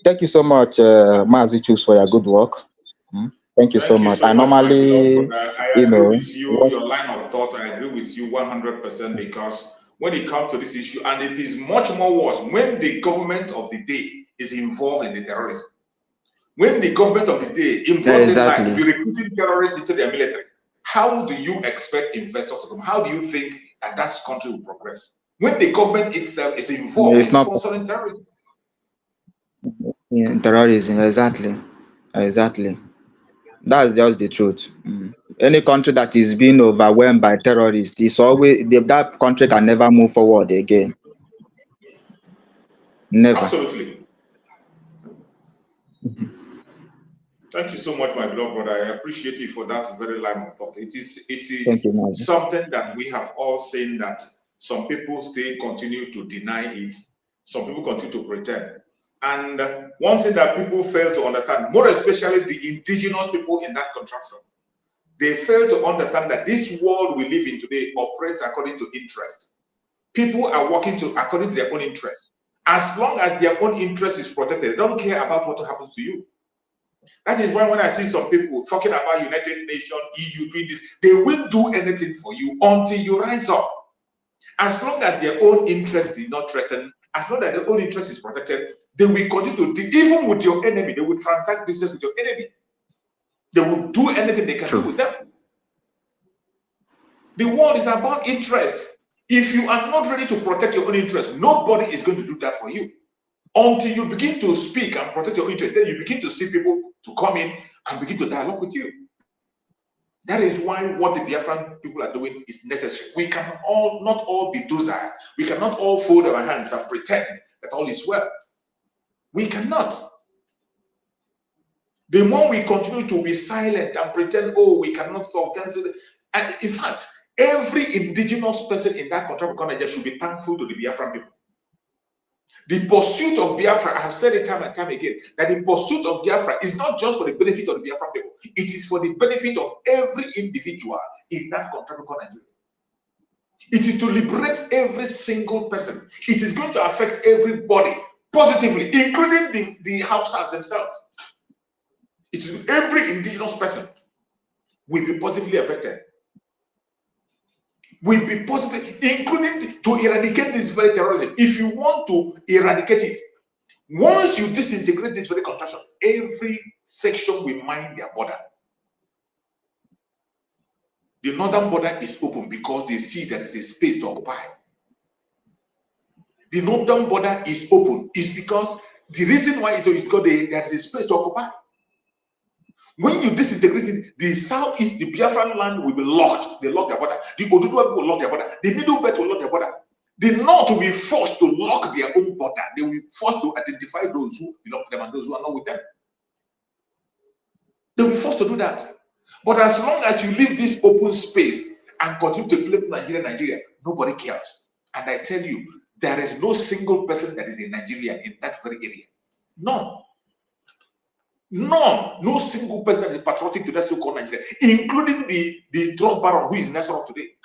Thank you so much, Mazi Chooks, for your good work. Thank you so much. I normally, I agree with you, your line of thought. I agree with you 100% because when it comes to this issue, and it is much more worse when the government of the day is involved in the terrorism. When the government of the day involved in be recruiting terrorists into their military, how do you expect investors to come? How do you think that country will progress? When the government itself is involved in sponsoring terrorism. In terrorism, exactly. That's just the truth. Any country that is being overwhelmed by terrorists, is always that country can never move forward again. Never. Absolutely. Thank you so much, my beloved brother. I appreciate you for that very line of thought. It is something that we have all seen, that some people still continue to deny it. Some people continue to pretend. And one thing that people fail to understand, more especially the indigenous people in that contraction, they fail to understand that this world we live in today operates according to interest. People are working according to their own interest. As long as their own interest is protected, they don't care about what happens to you. That is why when I see some people talking about United Nations, EU doing this, they will do anything for you until you rise up. As long as their own interest is not threatened, as long as their own interest is protected, they will continue to deal, even with your enemy. They will transact business with your enemy. They will do anything they can do with them. The world is about interest. If you are not ready to protect your own interest, nobody is going to do that for you. Until you begin to speak and protect your interest, then you begin to see people to come in and begin to dialogue with you. That is why what the Biafran people are doing is necessary. We can not all be docile. We cannot all fold our hands and pretend that all is well. We cannot. The more we continue to be silent and pretend, oh, we cannot talk, and in fact, every indigenous person in that country of Nigeria should be thankful to the Biafran people. The pursuit of Biafra, I have said it time and time again, that the pursuit of Biafra is not just for the benefit of the Biafran people. It is for the benefit of every individual in that country of Nigeria. It is to liberate every single person. It is going to affect everybody positively, including the Hausas themselves. It is every indigenous person will be positively affected. Will be positive, including to eradicate this very terrorism. If you want to eradicate it, once you disintegrate this very contraction, every section will mind their border. The northern border is open because they see there is a space to occupy. The northern border is open is because the reason why it's because there is a space to occupy. When you disintegrate it, the southeast, the Biafran land will be locked. They lock their border. The Oduduwa people will lock their border. The Middle Belt will lock their border. The North will be forced to lock their own border. They will be forced to identify those who belong to them and those who are not with them. They will be forced to do that. But as long as you leave this open space and continue to claim Nigeria, nobody cares. And I tell you, there is no single person that is in Nigeria in that very area. None. None, no single person that is patriotic to that so-called Nigeria, including the drug baron who is in Nasarok today.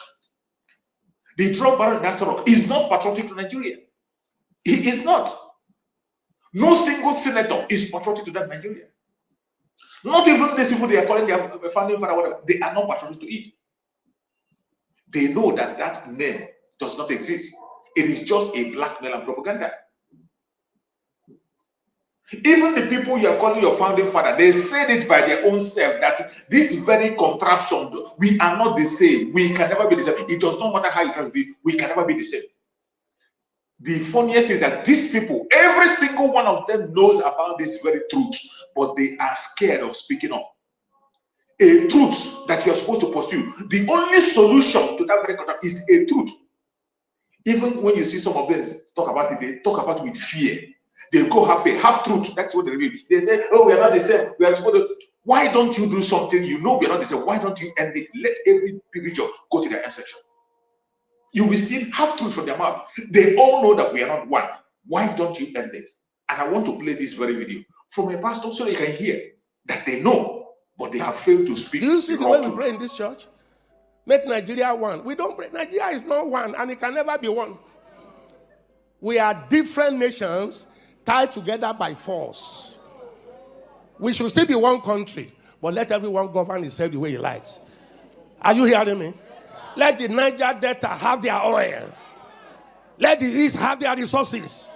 The drug baron in Nasarok is not patriotic to Nigeria. He is not. No single senator is patriotic to that Nigeria. Not even these people they are calling their founding father, whatever, they are not patriotic to it. They know that that name does not exist. It is just a blackmail and propaganda. Even the people you are calling your founding father, they said it by their own self that this very contraption, we are not the same. We can never be the same. It does not matter how you try to be, we can never be the same. The funniest is that these people, every single one of them knows about this very truth, but they are scared of speaking up. A truth that you are supposed to pursue. The only solution to that very contract is a truth. Even when you see some of them talk about it, they talk about it with fear. They go half truth. That's what they reveal. They say, oh, we are not the same. We are supposed to. Why don't you do something? You know we are not the same. Why don't you end it? Let every region go to their end section. You will see half truth from their mouth. They all know that we are not one. Why don't you end it? And I want to play this very video from a pastor so they can hear that they know, but they have failed to speak. Do you see the way we pray in this church? Make Nigeria one. We don't pray. Nigeria is not one, and it can never be one. We are different nations tied together by force. We should still be one country, but let everyone govern itself the way he likes. Are you hearing me? Let the Niger Delta have their oil. Let the East have their resources.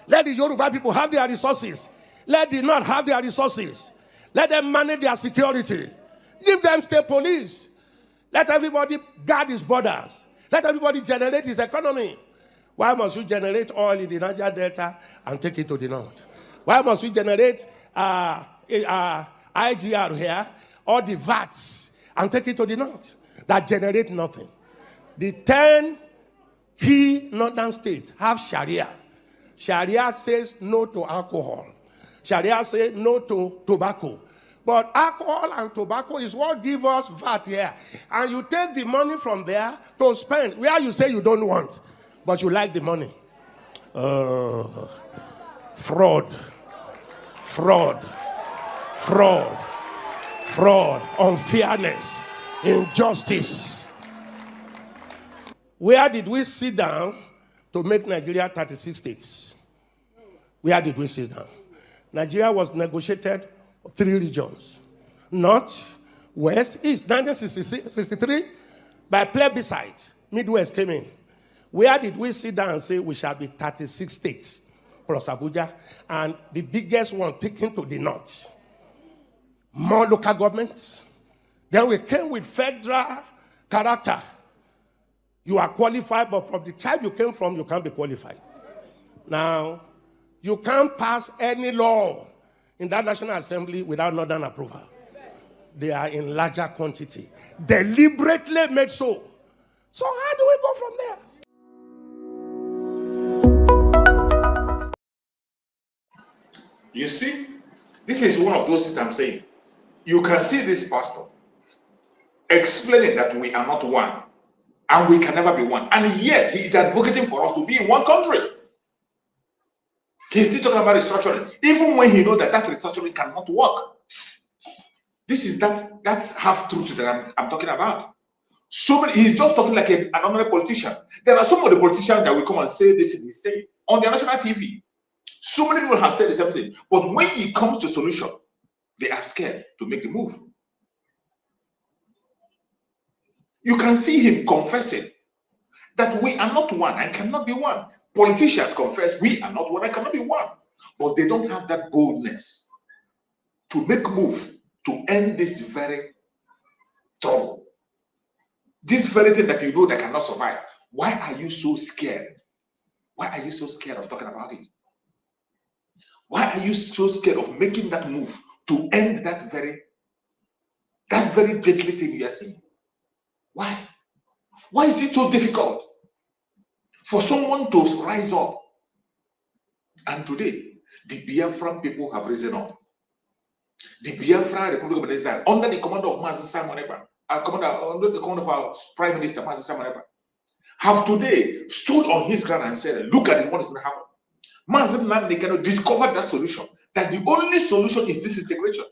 Let the Yoruba people have their resources. Let the North have their resources. Let them manage their security. Give them state police. Let everybody guard his borders. Let everybody generate his economy. Why must we generate oil in the Niger Delta and take it to the north? Why must we generate IGR here, or the VATs, and take it to the north? That generate nothing. The 10 key northern states have Sharia. Sharia says no to alcohol. Sharia says no to tobacco. But alcohol and tobacco is what give us VAT here. And you take the money from there to spend where you say you don't want, but you like the money. Fraud, unfairness, injustice. Where did we sit down to make Nigeria 36 states? Where did we sit down? Nigeria was negotiated 3 regions. North, West, East. 1963, by plebiscite, Midwest came in. Where did we sit down and say we shall be 36 states plus Abuja, and the biggest one taken to the north? More local governments. Then we came with federal character. You are qualified, but from the tribe you came from, you can't be qualified. Now, you can't pass any law in that National Assembly without Northern approval. They are in larger quantity. Deliberately made so. So how do we go from there? You see, this is one of those things I'm saying. You can see this pastor explaining that we are not one and we can never be one. And yet he is advocating for us to be in one country. He's still talking about restructuring, even when he knows that that restructuring cannot work. This is that's half truth that I'm talking about. So many, he's just talking like an ordinary politician. There are some of the politicians that will come and say this and he say on the national TV. So many people have said the same thing, but when it comes to solution, they are scared to make the move. You can see him confessing that we are not one and cannot be one. Politicians confess we are not one and cannot be one, but they don't have that boldness to make a move to end this very trouble. This very thing that you know that cannot survive. Why are you so scared? Why are you so scared of talking about it? Why are you so scared of making that move to end that very deadly thing you are seeing? Why? Why is it so difficult for someone to rise up? And today, the Biafran people have risen up. The Biafra Republic of Israel, under the command of Mazi Simon Ekpa, under the command of our Prime Minister Mazi Simon Ekpa, have today stood on his ground and said, look at what is going to happen. Mazi Nnamdi discovered that solution, that the only solution is disintegration.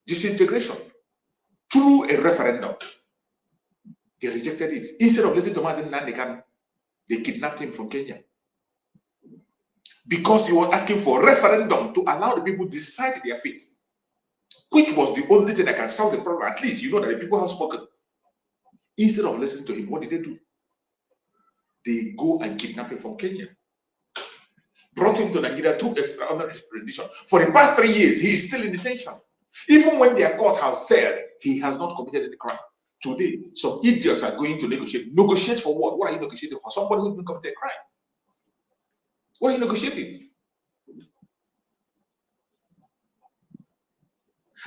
Disintegration through a referendum. They rejected it. Instead of listening to Mazi Nnamdi, they kidnapped him from Kenya. Because he was asking for a referendum to allow the people to decide their fate, which was the only thing that can solve the problem. At least you know that the people have spoken. Instead of listening to him, what did they do? They go and kidnap him from Kenya. Brought him to Nigeria through extraordinary rendition. For the past 3 years, he is still in detention. Even when their court has said he has not committed any crime. Today, some idiots are going to negotiate. Negotiate for what? What are you negotiating for? Somebody who didn't commit a crime. What are you negotiating?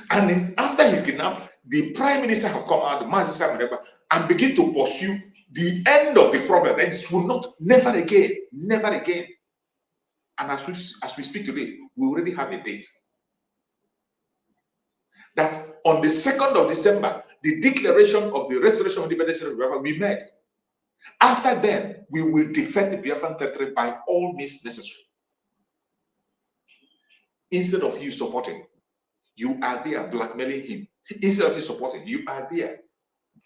And then after he's kidnapped, the Prime Minister have come out, Mazi Simon Ekpa, and begin to pursue the end of the problem. And this will not, never again, never again. And as we speak today, we already have a date. That on the 2nd of December, the declaration of the restoration of independence of Biafra will be made. After then, we will defend the Biafran territory by all means necessary. Instead of you supporting, you are there blackmailing him. Instead of you supporting, you are there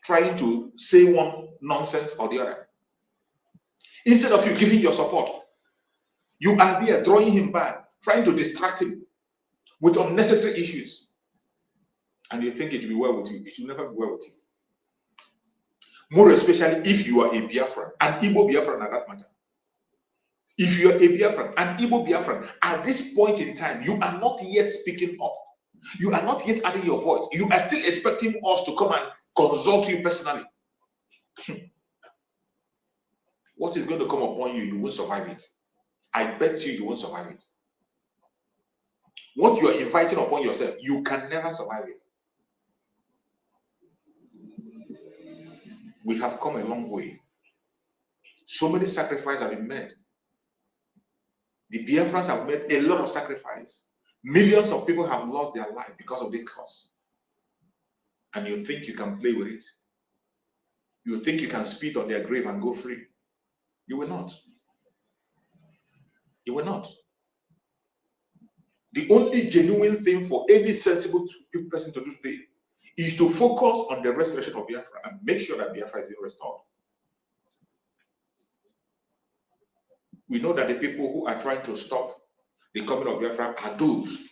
trying to say one nonsense or the other. Instead of you giving your support, you are there drawing him back, trying to distract him with unnecessary issues. And you think it will be well with you. It will never be well with you. More especially if you are a Biafran, an Igbo Biafran at that matter. If you are a Biafran, an Igbo Biafran, at this point in time, you are not yet speaking up. You are not yet adding your voice. You are still expecting us to come and consult you personally. What is going to come upon you, you won't survive it. I bet you won't survive it. What you are inviting upon yourself, you can never survive it. We have come a long way. So many sacrifices have been made. The Biafrans have made a lot of sacrifice. Millions of people have lost their life because of this cause. And you think you can play with it? You think you can spit on their grave and go free? You will not. You will not. The only genuine thing for any sensible person to do today is to focus on the restoration of Biafra and make sure that Biafra is being restored. We know that the people who are trying to stop the coming of Biafra are those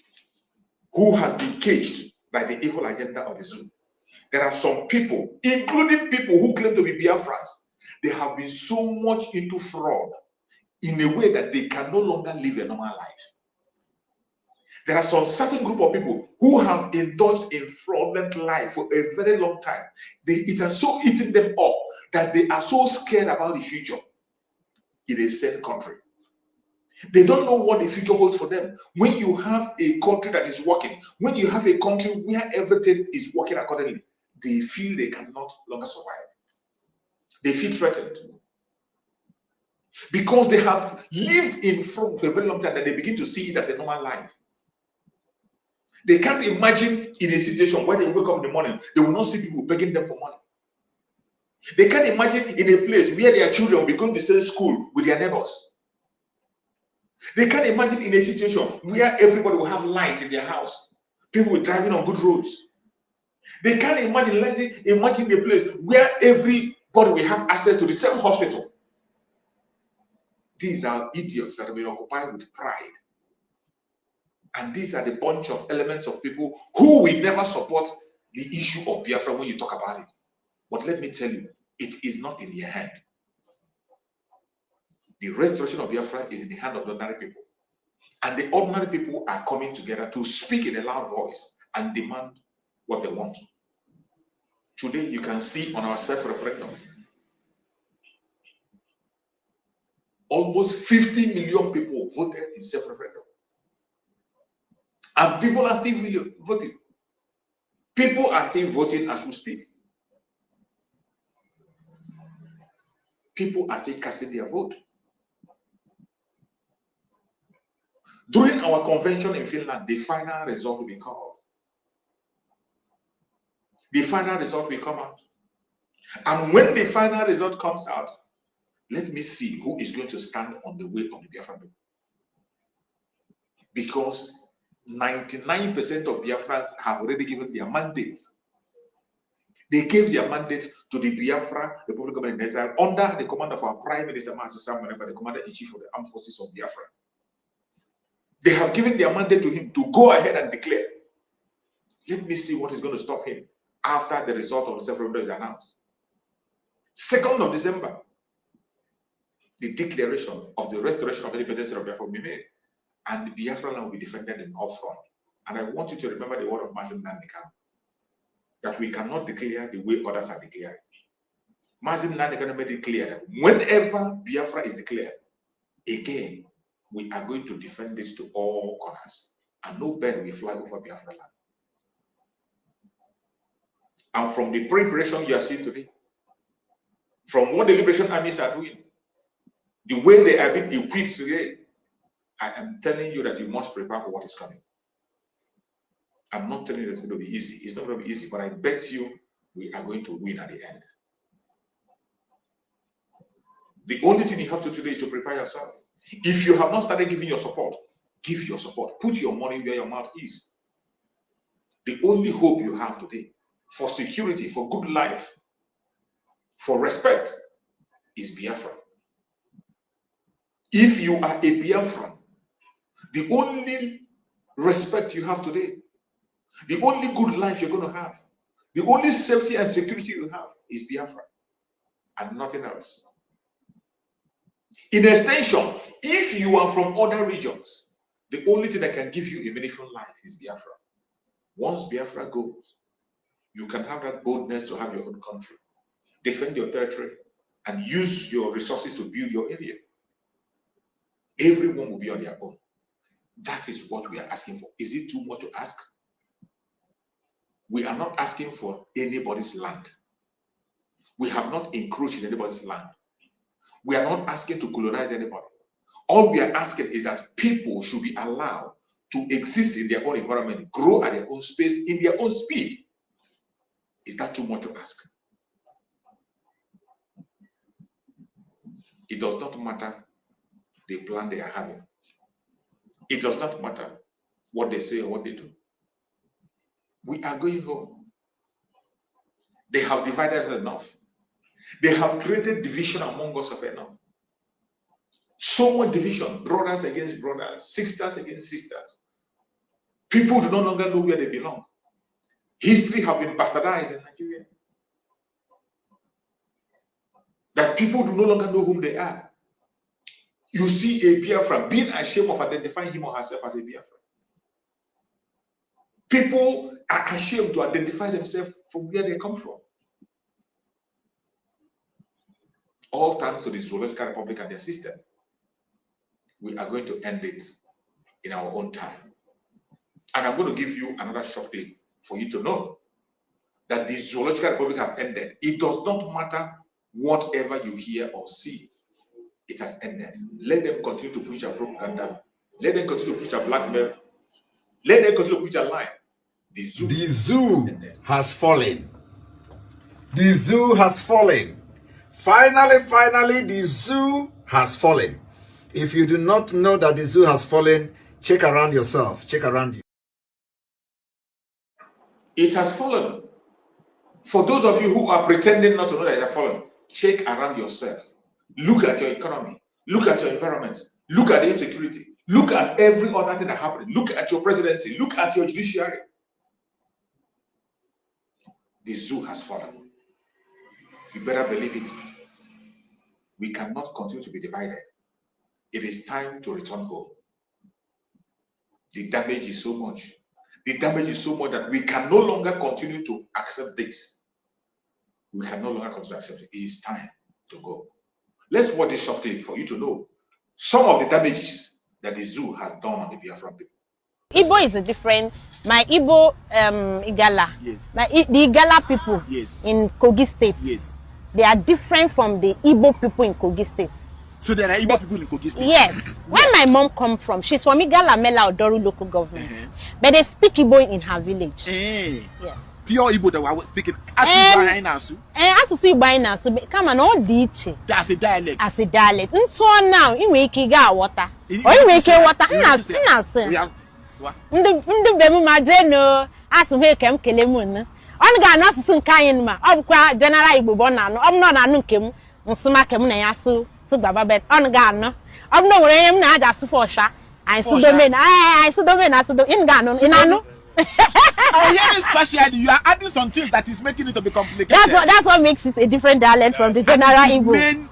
who has been caged by the evil agenda of the Zoo. There are some people, including people who claim to be Biafrans, they have been so much into fraud in a way that they can no longer live a normal life. There are some certain group of people who have indulged in fraudulent life for a very long time. It has so eaten them up that they are so scared about the future in a certain country. They don't know what the future holds for them. When you have a country that is working, when you have a country where everything is working accordingly, they feel they cannot longer survive. They feel threatened. Because they have lived in fraud for a very long time that they begin to see it as a normal life. They can't imagine in a situation where they wake up in the morning, they will not see people begging them for money. They can't imagine in a place where their children will be going to the same school with their neighbors. They can't imagine in a situation where everybody will have light in their house. People will be driving on good roads. They can't imagine a place where everybody will have access to the same hospital. These are idiots that have been occupied with pride. And these are the bunch of elements of people who will never support the issue of Biafra when you talk about it. But let me tell you, it is not in their hand. The restoration of Biafra is in the hand of the ordinary people. And the ordinary people are coming together to speak in a loud voice and demand what they want. Today, you can see on our self-referendum, almost 50 million people voted in self-referendum. And people are still voting. People are still voting as we speak. People are still casting their vote. During our convention in Finland, the final result will be called. The final result will come out. And when the final result comes out, let me see who is going to stand on the way of the Biafran people. Because 99% of Biafrans have already given their mandates. They gave their mandate to the Biafra Republic Government in Exile under the command of our Prime Minister, the Commander-in-Chief of the Armed Forces of Biafra. They have given their mandate to him to go ahead and declare. Let me see what is going to stop him after the result of the self-referendum is announced. 2nd of December, the declaration of the restoration of independence of Biafra will be made. And the Biafra land will be defended in all front. And I want you to remember the word of mismanagement, that we cannot declare the way others are declaring. Mismanagement made it clear that whenever Biafra is declared, again, we are going to defend this to all corners. And no bird will fly over Biafra land. And from the preparation you are seeing today, from what the liberation armies are doing, the way they are being equipped today, I am telling you that you must prepare for what is coming. I'm not telling you it's going to be easy. It's not going to be easy, but I bet you we are going to win at the end. The only thing you have to do today is to prepare yourself. If you have not started giving your support, give your support. Put your money where your mouth is. The only hope you have today for security, for good life, for respect is Biafra. If you are a Biafran, the only respect you have today, the only good life you're going to have, the only safety and security you have is Biafra and nothing else. In extension, if you are from other regions, the only thing that can give you a meaningful life is Biafra. Once Biafra goes, you can have that boldness to have your own country, defend your territory, and use your resources to build your area. Everyone will be on their own. That is what we are asking for. Is it too much to ask? We are not asking for anybody's land. We have not encroached in anybody's land. We are not asking to colonize anybody. All we are asking is that people should be allowed to exist in their own environment, grow at their own space, in their own speed. Is that too much to ask? It does not matter the plan they are having. It does not matter what they say or what they do. We are going home. They have divided us enough. They have created division among us of enough. So much division, brothers against brothers, sisters against sisters. People do no longer know where they belong. History has been bastardized in Nigeria. that people do no longer know whom they are. You see a Biafra being ashamed of identifying him or herself as a Biafra. People are ashamed to identify themselves from where they come from. All thanks to the Zoological Republic and their system. We are going to end it in our own time. And I'm going to give you another short clip for you to know that the Zoological Republic have ended. It does not matter whatever you hear or see. It has ended. Let them continue to push their propaganda. Let them continue to push their blackmail. Let them continue to push their lie. The zoo has fallen. The zoo has fallen. Finally, the zoo has fallen. If you do not know that the zoo has fallen, check around yourself. Check around you. It has fallen. For those of you who are pretending not to know that it has fallen, check around yourself. Look at your economy. Look at your environment. Look at the insecurity. Look at every other thing that happened. Look at your presidency. Look at your judiciary. The zoo has fallen. You better believe it. We cannot continue to be divided. It is time to return home. The damage is so much. The damage is so much that we can no longer continue to accept this. We can no longer continue to accept it. It is time to go. Let's watch this short clip for you to know some of the damages that the zoo has done on the Biafran people. Igbo is a different. My Igbo Igala. Yes. The Igala people. Yes. In Kogi State. Yes. They are different from the Igbo people in Kogi State. So there are Igbo people in Kogi State? Yes. Where my mom come from, she's from Igala Mela Odoru local government. But they speak Igbo in her village. Yes. Pure Igbo that we are speaking. Asusu Igbo come on, all diche. That's a dialect. As a dialect. And so now, you make water. Or you make water. Ndu bemu majeno asu he kem kelemun on ga na susu nkan ma obukwa general Igbo bo na no omno na anu nkem nsuma kem na yasu su baba bet on ga no omno were yem na aja su for sha I su do me na I su do me na su do in ga no in anu especially you are adding some things that is making it to be complicated. That's what makes it a different dialect from the general Igbo. Main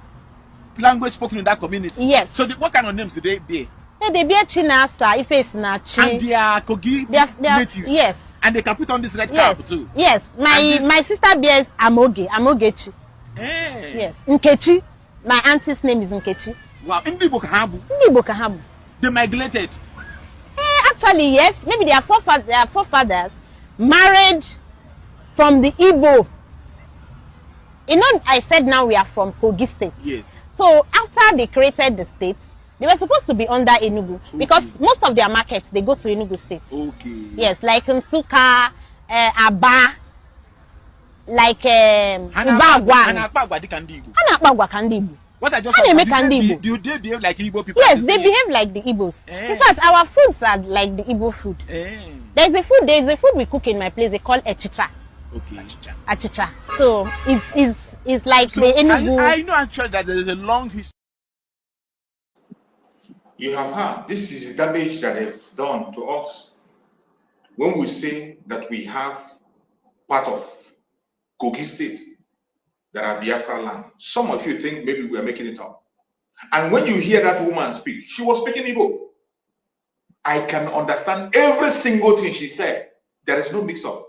language spoken in that community. Yes. So what kind of names do they bear? They be a Chinasa, if it's not Chin. And they are Kogi natives. Yes. And they can put on this red cap too. Yes. My sister bears Amogechi. Hey. Yes. Nkechi. My auntie's name is Nkechi. Wow. Ndibo Kahabu. They migrated. Actually, yes. Maybe their forefathers married from the Igbo. You know, I said now we are from Kogi State. Yes. So after they created the states, they were supposed to be under Enugu because most of their markets they go to Enugu State. Okay. Yes, like Nsuka, Aba, like Ubagwa. Anakpagwa Kandibu. What I just do they behave like Igbo people? Yes, they behave like the Igbos. In fact, our foods are like the Igbo food. There is a food we cook in my place. They call achicha. Okay. Achicha. So it's like so the Enugu. I know actually that there is a long history. You have heard, this is the damage that they've done to us. When we say that we have part of Kogi State that are Biafra land, some of you think maybe we are making it up. And when you hear that woman speak, she was speaking Igbo. I can understand every single thing she said. There is no mix-up.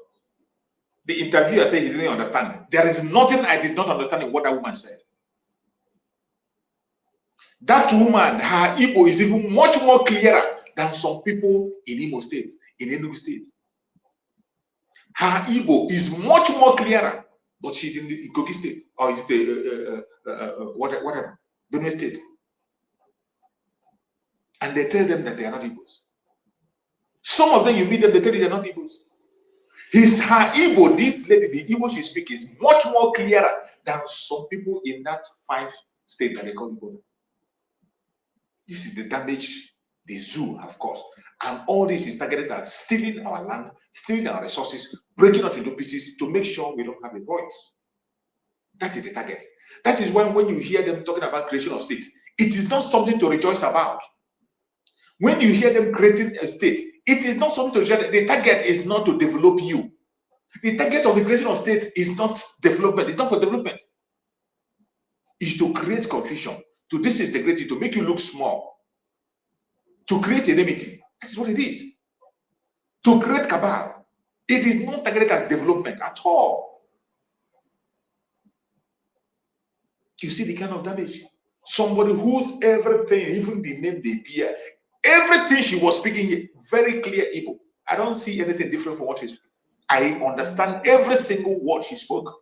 The interviewer said he didn't understand. There is nothing I did not understand in what that woman said. That woman, her Igbo is even much more clearer than some people in Imo State, in Enugu State. Her Igbo is much more clearer, but she's in the Kogi State, or is it whatever, Benue State. And they tell them that they are not Igbos. Some of them, you meet them, they tell you they are not Igbos. Her Igbo, this lady, the Igbo she speaks is much more clearer than some people in that 5 state that they call Igbo. This is the damage the zoo have caused. And all this is targeted at stealing our land, stealing our resources, breaking us into pieces to make sure we don't have a voice. That is the target. That is why when you hear them talking about creation of state, it is not something to rejoice about. When you hear them creating a state, it is not something to rejoice. The target is not to develop you. The target of the creation of states is not development. It's not for development. is to create confusion, to disintegrate you, to make you look small, to create enmity. That's what it is. To create cabal. It is not targeted at development at all. You see the kind of damage. Somebody whose everything, even the name they bear, everything she was speaking here, very clear Igbo. I don't see anything different from what she spoke. I understand every single word she spoke.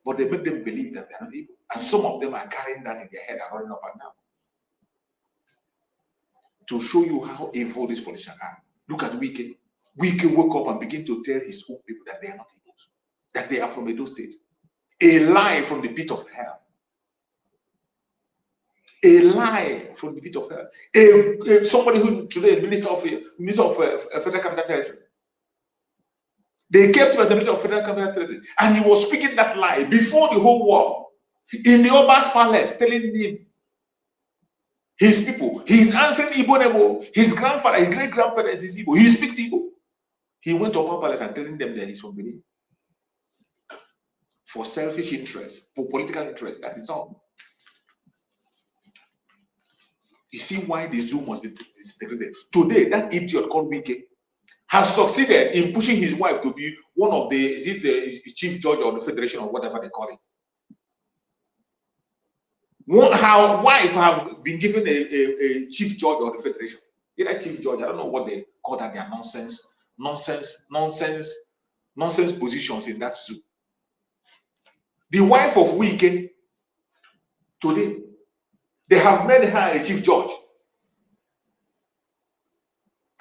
But they make them believe that they're not Igbo. And some of them are carrying that in their head and running up and down. To show you how evil these politicians are. Look at Wike. Wike woke up and begin to tell his own people that they are not Igbos, that they are from Edo State. A lie from the pit of hell. A lie from the pit of hell. Somebody who today minister of Federal Capital Territory. They kept him as a minister of Federal Capital Territory, and he was speaking that lie before the whole world in the Oba's palace, telling him his people. He's answering Igbo Nebo. His grandfather, his great grandfather is Igbo. He speaks Igbo. He went to Oba palace and telling them that he's from Benin. For selfish interest, for political interest, that is all. You see why the zoo must be disintegrated. Today, that idiot called Wike has succeeded in pushing his wife to be one of the chief judge of the federation or whatever they call it. Her wife have been given a chief judge of the federation. Either chief judge, I don't know what they call that, their nonsense positions in that zoo. The wife of Wike, today, they have made her a chief judge.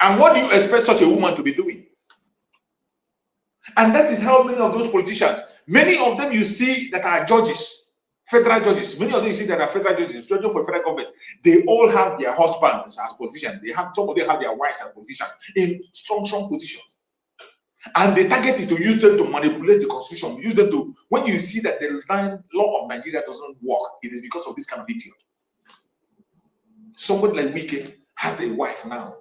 And what do you expect such a woman to be doing? And that is how many of those politicians, many of them you see that are judges, federal judges, many of them you see that are federal judges, judges for federal government, they all have their husbands as politicians. Some of them have their wives as politicians in strong positions. And the target is to use them to manipulate the constitution, use them to, when you see that the law of Nigeria doesn't work, it is because of this kind of idiot. Somebody like Wike has a wife now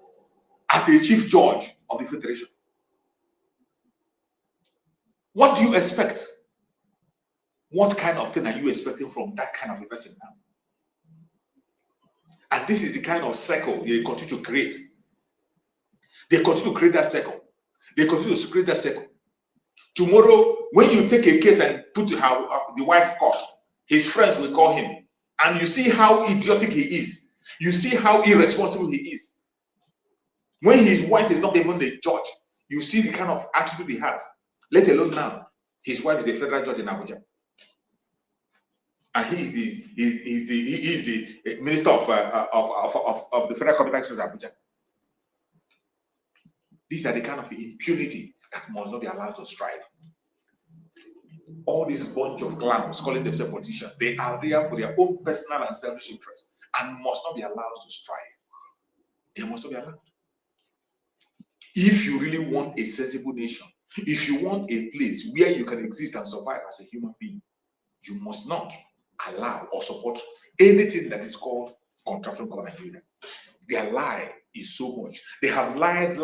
as a chief judge of the federation. What do you expect? What kind of thing are you expecting from that kind of a person now? And this is the kind of circle they continue to create. They continue to create that circle. They continue to create that circle. Tomorrow, when you take a case and put the wife court, his friends will call him. And you see how idiotic he is. You see how irresponsible he is. When his wife is not even the judge, you see the kind of attitude he has. Let alone now, his wife is a federal judge in Abuja. And he is the minister of the federal capital of Abuja. These are the kind of impunity that must not be allowed to strive. All this bunch of clowns calling themselves politicians, they are there for their own personal and selfish interests and must not be allowed to strive. They must not be allowed. If you really want a sensible nation, if you want a place where you can exist and survive as a human being, you must not allow or support anything that is called contraction of Nigeria. Their lie is so much. They have lied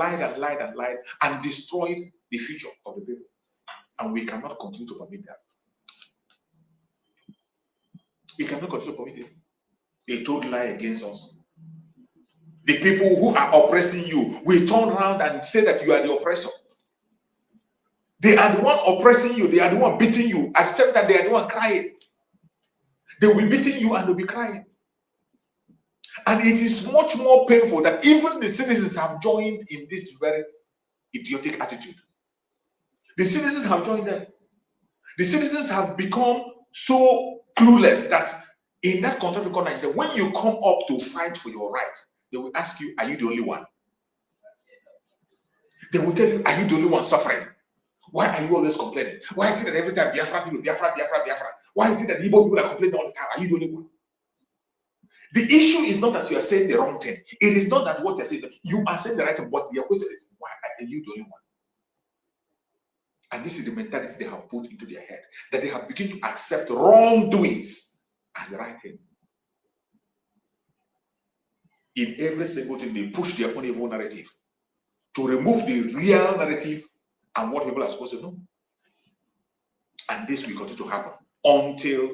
and destroyed the future of the people. And we cannot continue to permit that. We cannot continue to permit it. They told lie against us. The people who are oppressing you will turn around and say that you are the oppressor. They are the one oppressing you. They are the one beating you. At the same time, they are the one crying. They will be beating you and they'll be crying. And it is much more painful that even the citizens have joined in this very idiotic attitude. The citizens have joined them. The citizens have become so clueless that in that country called Nigeria, when you come up to fight for your rights, they will ask you, are you the only one? They will tell you, are you the only one suffering? Why are you always complaining? Why is it that every time Biafra people, Biafra? Why is it that Igbo people are complaining all the time? Are you the only one? The issue is not that you are saying the wrong thing. It is not that what you're saying, you are saying the right thing, but the question is, why are you the only one? And this is the mentality they have put into their head, that they have begun to accept wrongdoings as the right thing. In every single thing, they push their own evil narrative to remove the real narrative and what people are supposed to know. And this will continue to happen until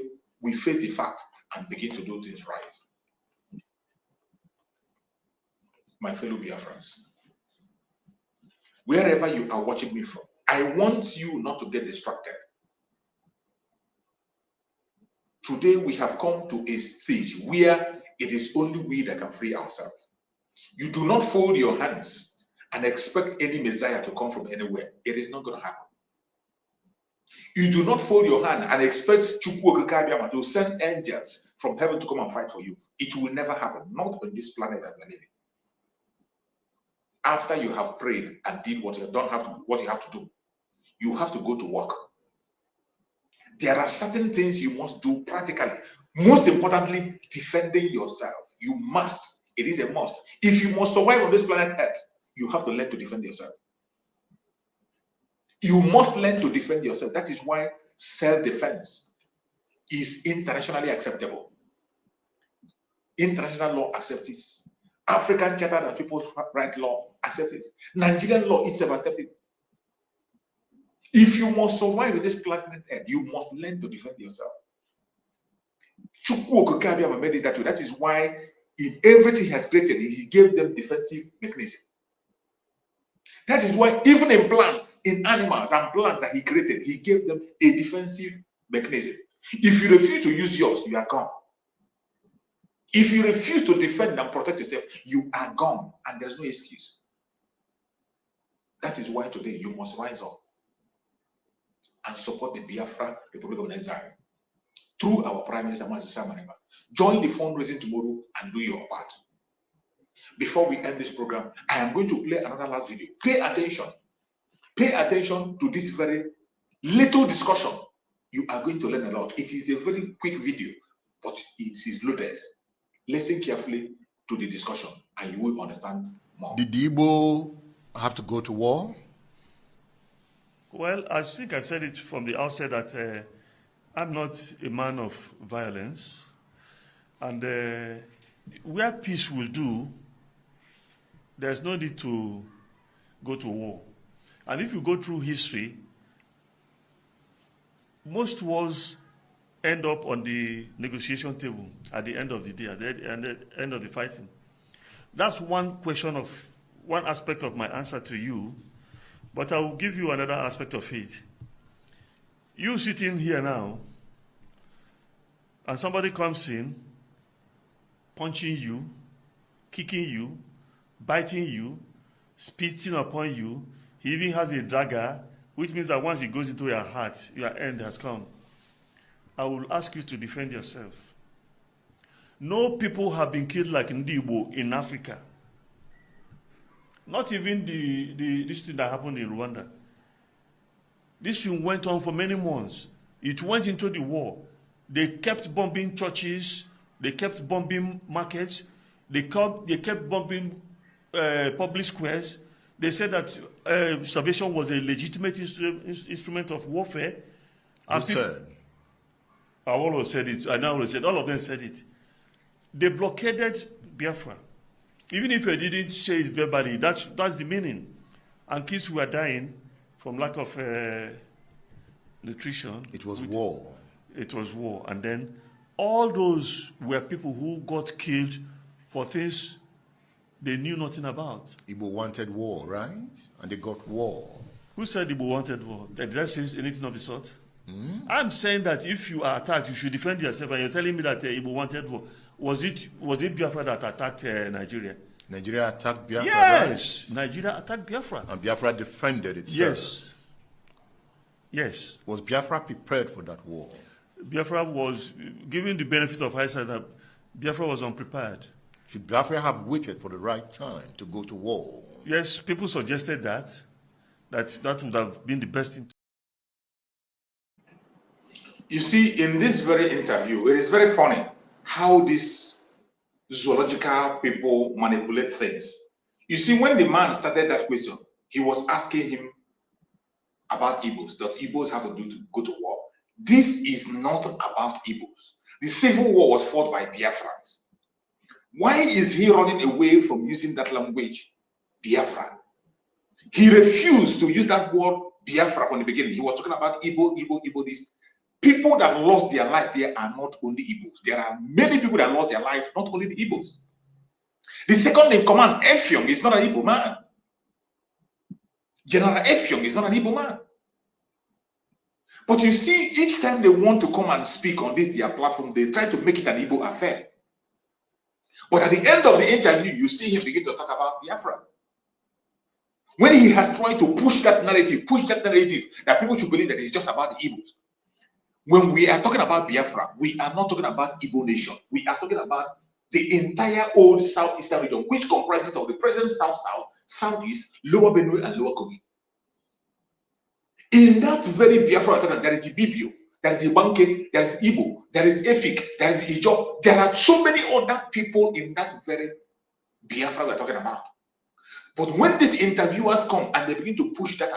we face the fact and begin to do things right. My fellow Biafrans, wherever you are watching me from, I want you not to get distracted. Today we have come to a stage where it is only we that can free ourselves. You do not fold your hands and expect any Messiah to come from anywhere. It is not going to happen. You do not fold your hand and expect Chukwu Okike to send angels from heaven to come and fight for you. It will never happen, not on this planet that we're living. After you have prayed and did what you have to do, you have to go to work. There are certain things you must do practically. Most importantly, defending yourself. You must. It is a must. If you must survive on this planet Earth, you have to learn to defend yourself. You must learn to defend yourself. That is why self-defense is internationally acceptable. International law accepts it. African Charter and People's Rights Law accepts it. Nigerian law itself accepts it. If you must survive with this planet Earth, you must learn to defend yourself. Chukwu Okike made it that way. That is why in everything he has created, he gave them defensive mechanism. That is why even in plants, in animals and plants that he created, he gave them a defensive mechanism. If you refuse to use yours, you are gone. If you refuse to defend and protect yourself, you are gone, and there's no excuse. That is why today you must rise up and support the Biafra Republic of Nigeria through our Prime Minister, Mazi Samaneba. Join the fundraising tomorrow and do your part. Before we end this program, I am going to play another last video. Pay attention. Pay attention to this very little discussion. You are going to learn a lot. It is a very quick video, but it is loaded. Listen carefully to the discussion and you will understand more. Did the Igbo have to go to war? Well, I think I said it from the outset that I'm not a man of violence. And where peace will do, there's no need to go to war. And if you go through history, most wars end up on the negotiation table at the end of the day, at the end of the fighting. That's one aspect of my answer to you, but I will give you another aspect of it. You sitting here now, and somebody comes in, punching you, kicking you, biting you, spitting upon you. He even has a dagger, which means that once it goes into your heart, your end has come. I will ask you to defend yourself. No people have been killed like Ndibo in Africa. Not even this thing that happened in Rwanda. This thing went on for many months. It went into the war. They kept bombing churches. They kept bombing markets. They kept bombing public squares. They said that starvation was a legitimate instrument of warfare. Who said? I always said it. I now always said, all of them said it. They blockaded Biafra. Even if I didn't say it verbally, that's the meaning. And kids were dying from lack of nutrition. It was war. It was war. And then all those were people who got killed for things they knew nothing about. Igbo wanted war, right? And they got war. Who said Igbo wanted war? Did I say anything of the sort? I'm saying that if you are attacked, you should defend yourself. And you're telling me that Igbo wanted war. Was it Biafra that attacked Nigeria? Nigeria attacked Biafra, yes, right? Nigeria attacked Biafra. And Biafra defended itself. Yes. Yes. Was Biafra prepared for that war? Biafra was, given the benefit of hindsight, that Biafra was unprepared. Should Biafra have waited for the right time to go to war? Yes, people suggested that would have been the best thing. You see, in this very interview, it is very funny how these zoological people manipulate things. You see, when the man started that question, he was asking him about Igbos. Does Igbos have to go to war? This is not about Igbos. The civil war was fought by Biafrans. Why is he running away from using that language, Biafra? He refused to use that word Biafra from the beginning. He was talking about Igbo this. people that lost their life there are not only Igbos. There are many people that lost their life, not only the Igbos. The second in command, Effiong, is not an Igbo man. General Effiong is not an Igbo man. But you see, each time they want to come and speak on this, their platform, they try to make it an Igbo affair. But at the end of the interview, you see him begin to talk about Biafra. When he has tried to push that narrative that people should believe that it's just about the Igbos. When we are talking about Biafra, we are not talking about Igbo nation. We are talking about the entire old southeastern region, which comprises of the present South-South, Southeast, Lower Benue, and Lower Kogi. In that very Biafra, there is Ibibio, there is Ibanke, there is Igbo, there is Efik, there is Ijo. There are so many other people in that very Biafra we're talking about. But when these interviewers come and they begin to push that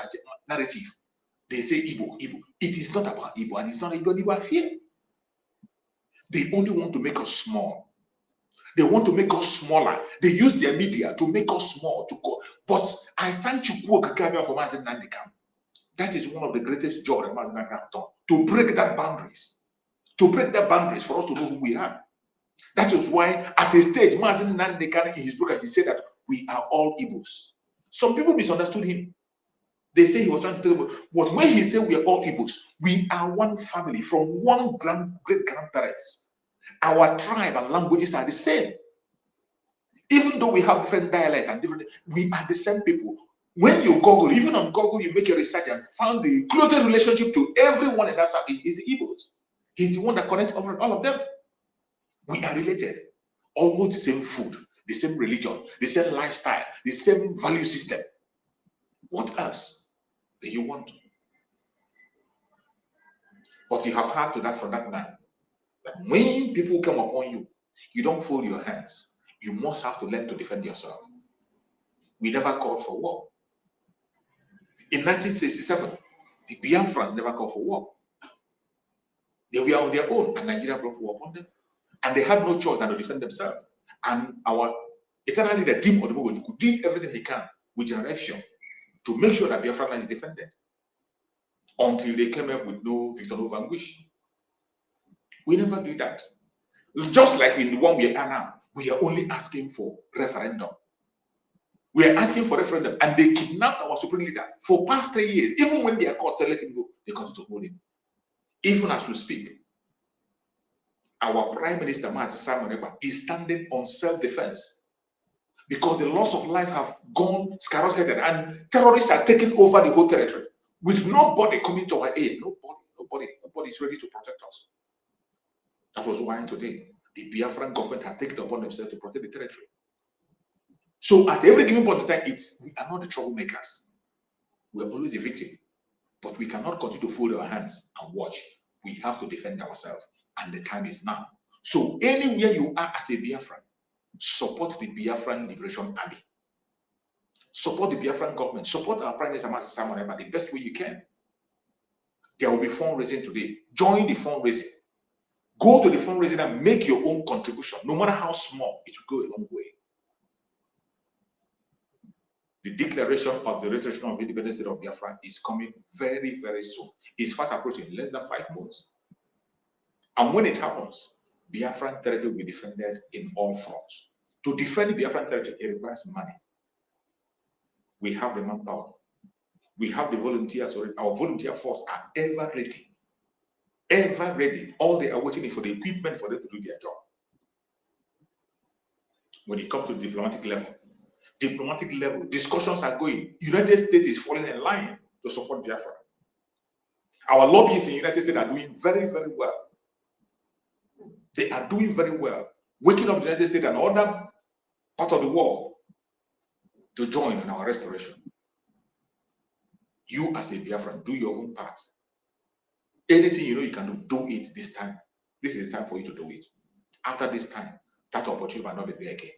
narrative, they say Igbo, Igbo. It is not about Igbo, and it's not Igbo anywhere here. They only want to make us small. They want to make us smaller. They use their media to make us small. But I thank you, for Mazen Nandikam. That is one of the greatest jobs that Mazen Nandikam has done. To break that boundaries. To break that boundaries for us to know who we are. That is why at a stage, Mazen Nandikam in his book, he said that we are all Igbos. Some people misunderstood him. They say he was trying to tell them, but when he said we are all Igbos, we are one family from one great grandparents. Our tribe and languages are the same. Even though we have different dialects and different, we are the same people. When you Google, even on Google, you make your research and found the closest relationship to everyone in that side is the Igbos. He's the one that connects all of them. We are related. Almost the same food, the same religion, the same lifestyle, the same value system. What else do you want? But you have heard to that from that man. That when people come upon you, you don't fold your hands. You must have to learn to defend yourself. We never called for war. In 1967, the Biafrans never called for war. They were on their own, and Nigeria brought war upon them. And they had no choice than to defend themselves. And our eternal leader, Dim Odumogojuku, did everything he can with generation to make sure that Biafra land is defended until they came up with no victor, no vanquish. We never do that. Just like in the one we are now, we are only asking for referendum. We are asking for referendum, and they kidnapped our supreme leader for past 3 years. Even when they are caught, let him go, they continue to hold him. Even as we speak, our Prime Minister, Simon Ekpa, is standing on self-defense because the loss of life have gone skyrocketed, and terrorists are taking over the whole territory with nobody coming to our aid. Nobody is ready to protect us. That was why today the Biafran government has taken it upon themselves to protect the territory. So at every given point in time, we are not the troublemakers. We are always the victim. But we cannot continue to fold our hands and watch. We have to defend ourselves. And the time is now. So anywhere you are as a Biafran, support the Biafran Liberation Army. Support the Biafran government. Support our Prime Minister Master Simon Ekpa the best way you can. There will be fundraising today. Join the fundraising. Go to the fundraising and make your own contribution. No matter how small, it will go a long way. The declaration of the restoration of independence state of Biafra is coming very, very soon. It's fast approaching, less than 5 months. And when it happens, Biafran territory will be defended in all fronts. To defend Biafran territory, it requires money. We have the manpower. We have the volunteers already. Our volunteer force are ever ready. Ever ready. All they are waiting for the equipment for them to do their job. When it comes to diplomatic level, discussions are going. United States is falling in line to support Biafra. Our lobbyists in the United States are doing very, very well. They are doing very well, waking up the United States and other part of the world to join in our restoration. You as a Biafran, do your own part. Anything you know you can do it this time. This is the time for you to do it. After this time, that opportunity might not be there again.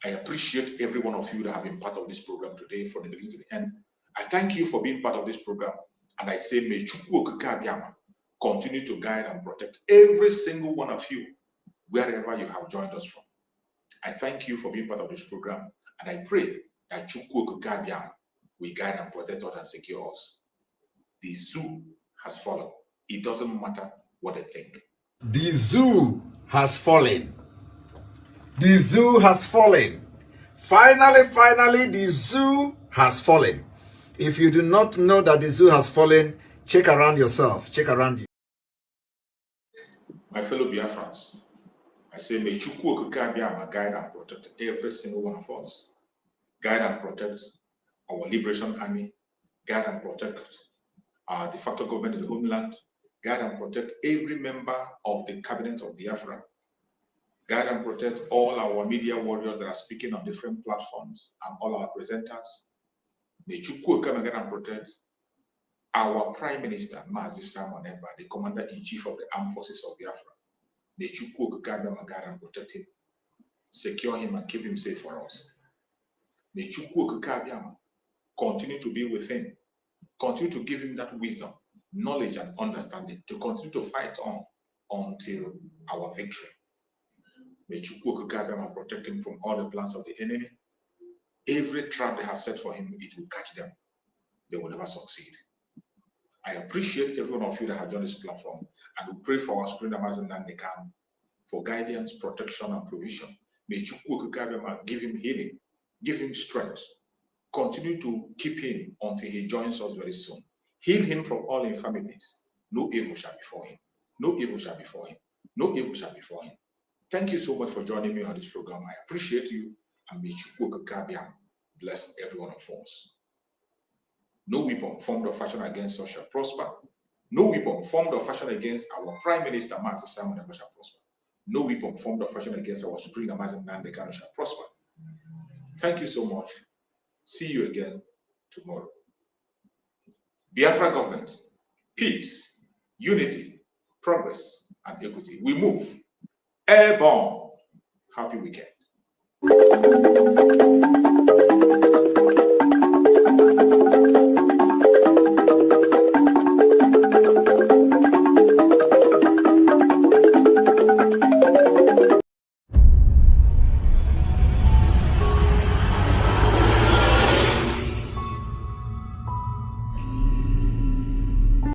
I appreciate every one of you that have been part of this program today from the beginning to the end. I thank you for being part of this program. And I say, may Chukwu Okike Abiyama continue to guide and protect every single one of you, wherever you have joined us from. I thank you for being part of this program. And I pray that Chukwu Okike Abiyama will guide and protect us and secure us. The zoo has fallen. It doesn't matter what they think. The zoo has fallen. The zoo has fallen. Finally, the zoo has fallen. If you do not know that the zoo has fallen, check around yourself. Check around you. My fellow Biafrans, I say, may Chukwu Okike guide and protect every single one of us. Guide and protect our Liberation Army. Guide and protect our de facto government in the homeland. Guide and protect every member of the cabinet of Biafra. Guide and protect all our media warriors that are speaking on different platforms and all our presenters. May Chukwu come and guide and protect our Prime Minister, Mazi Simon Ekpa, the Commander-in-Chief of the Armed Forces of Biafra. May Chukwu guide and protect him, secure him and keep him safe for us. May Chukwu continue to be with him, continue to give him that wisdom, knowledge and understanding to continue to fight on until our victory. May Chukwu protect him from all the plans of the enemy. Every trap they have set for him, it will catch them. They will never succeed. I appreciate every one of you that have joined this platform, and we pray for our Supreme Amazon Nandekan for guidance, protection, and provision. May Chukwu give him healing, give him strength, continue to keep him until he joins us very soon. Heal him from all infirmities. No evil shall befall him. No evil shall befall him. No evil shall befall him. Thank you so much for joining me on this program. I appreciate you, and may Chukwu bless every one of us. No weapon formed or fashioned against us shall prosper. No weapon formed or fashioned against our Prime Minister, Mazi Simon Ekpa, shall prosper. No weapon formed or fashioned against our Supreme Amazon Nandekano shall prosper. Thank you so much. See you again tomorrow. Biafra government, peace, unity, progress, and equity. We move. Airborne. Happy weekend.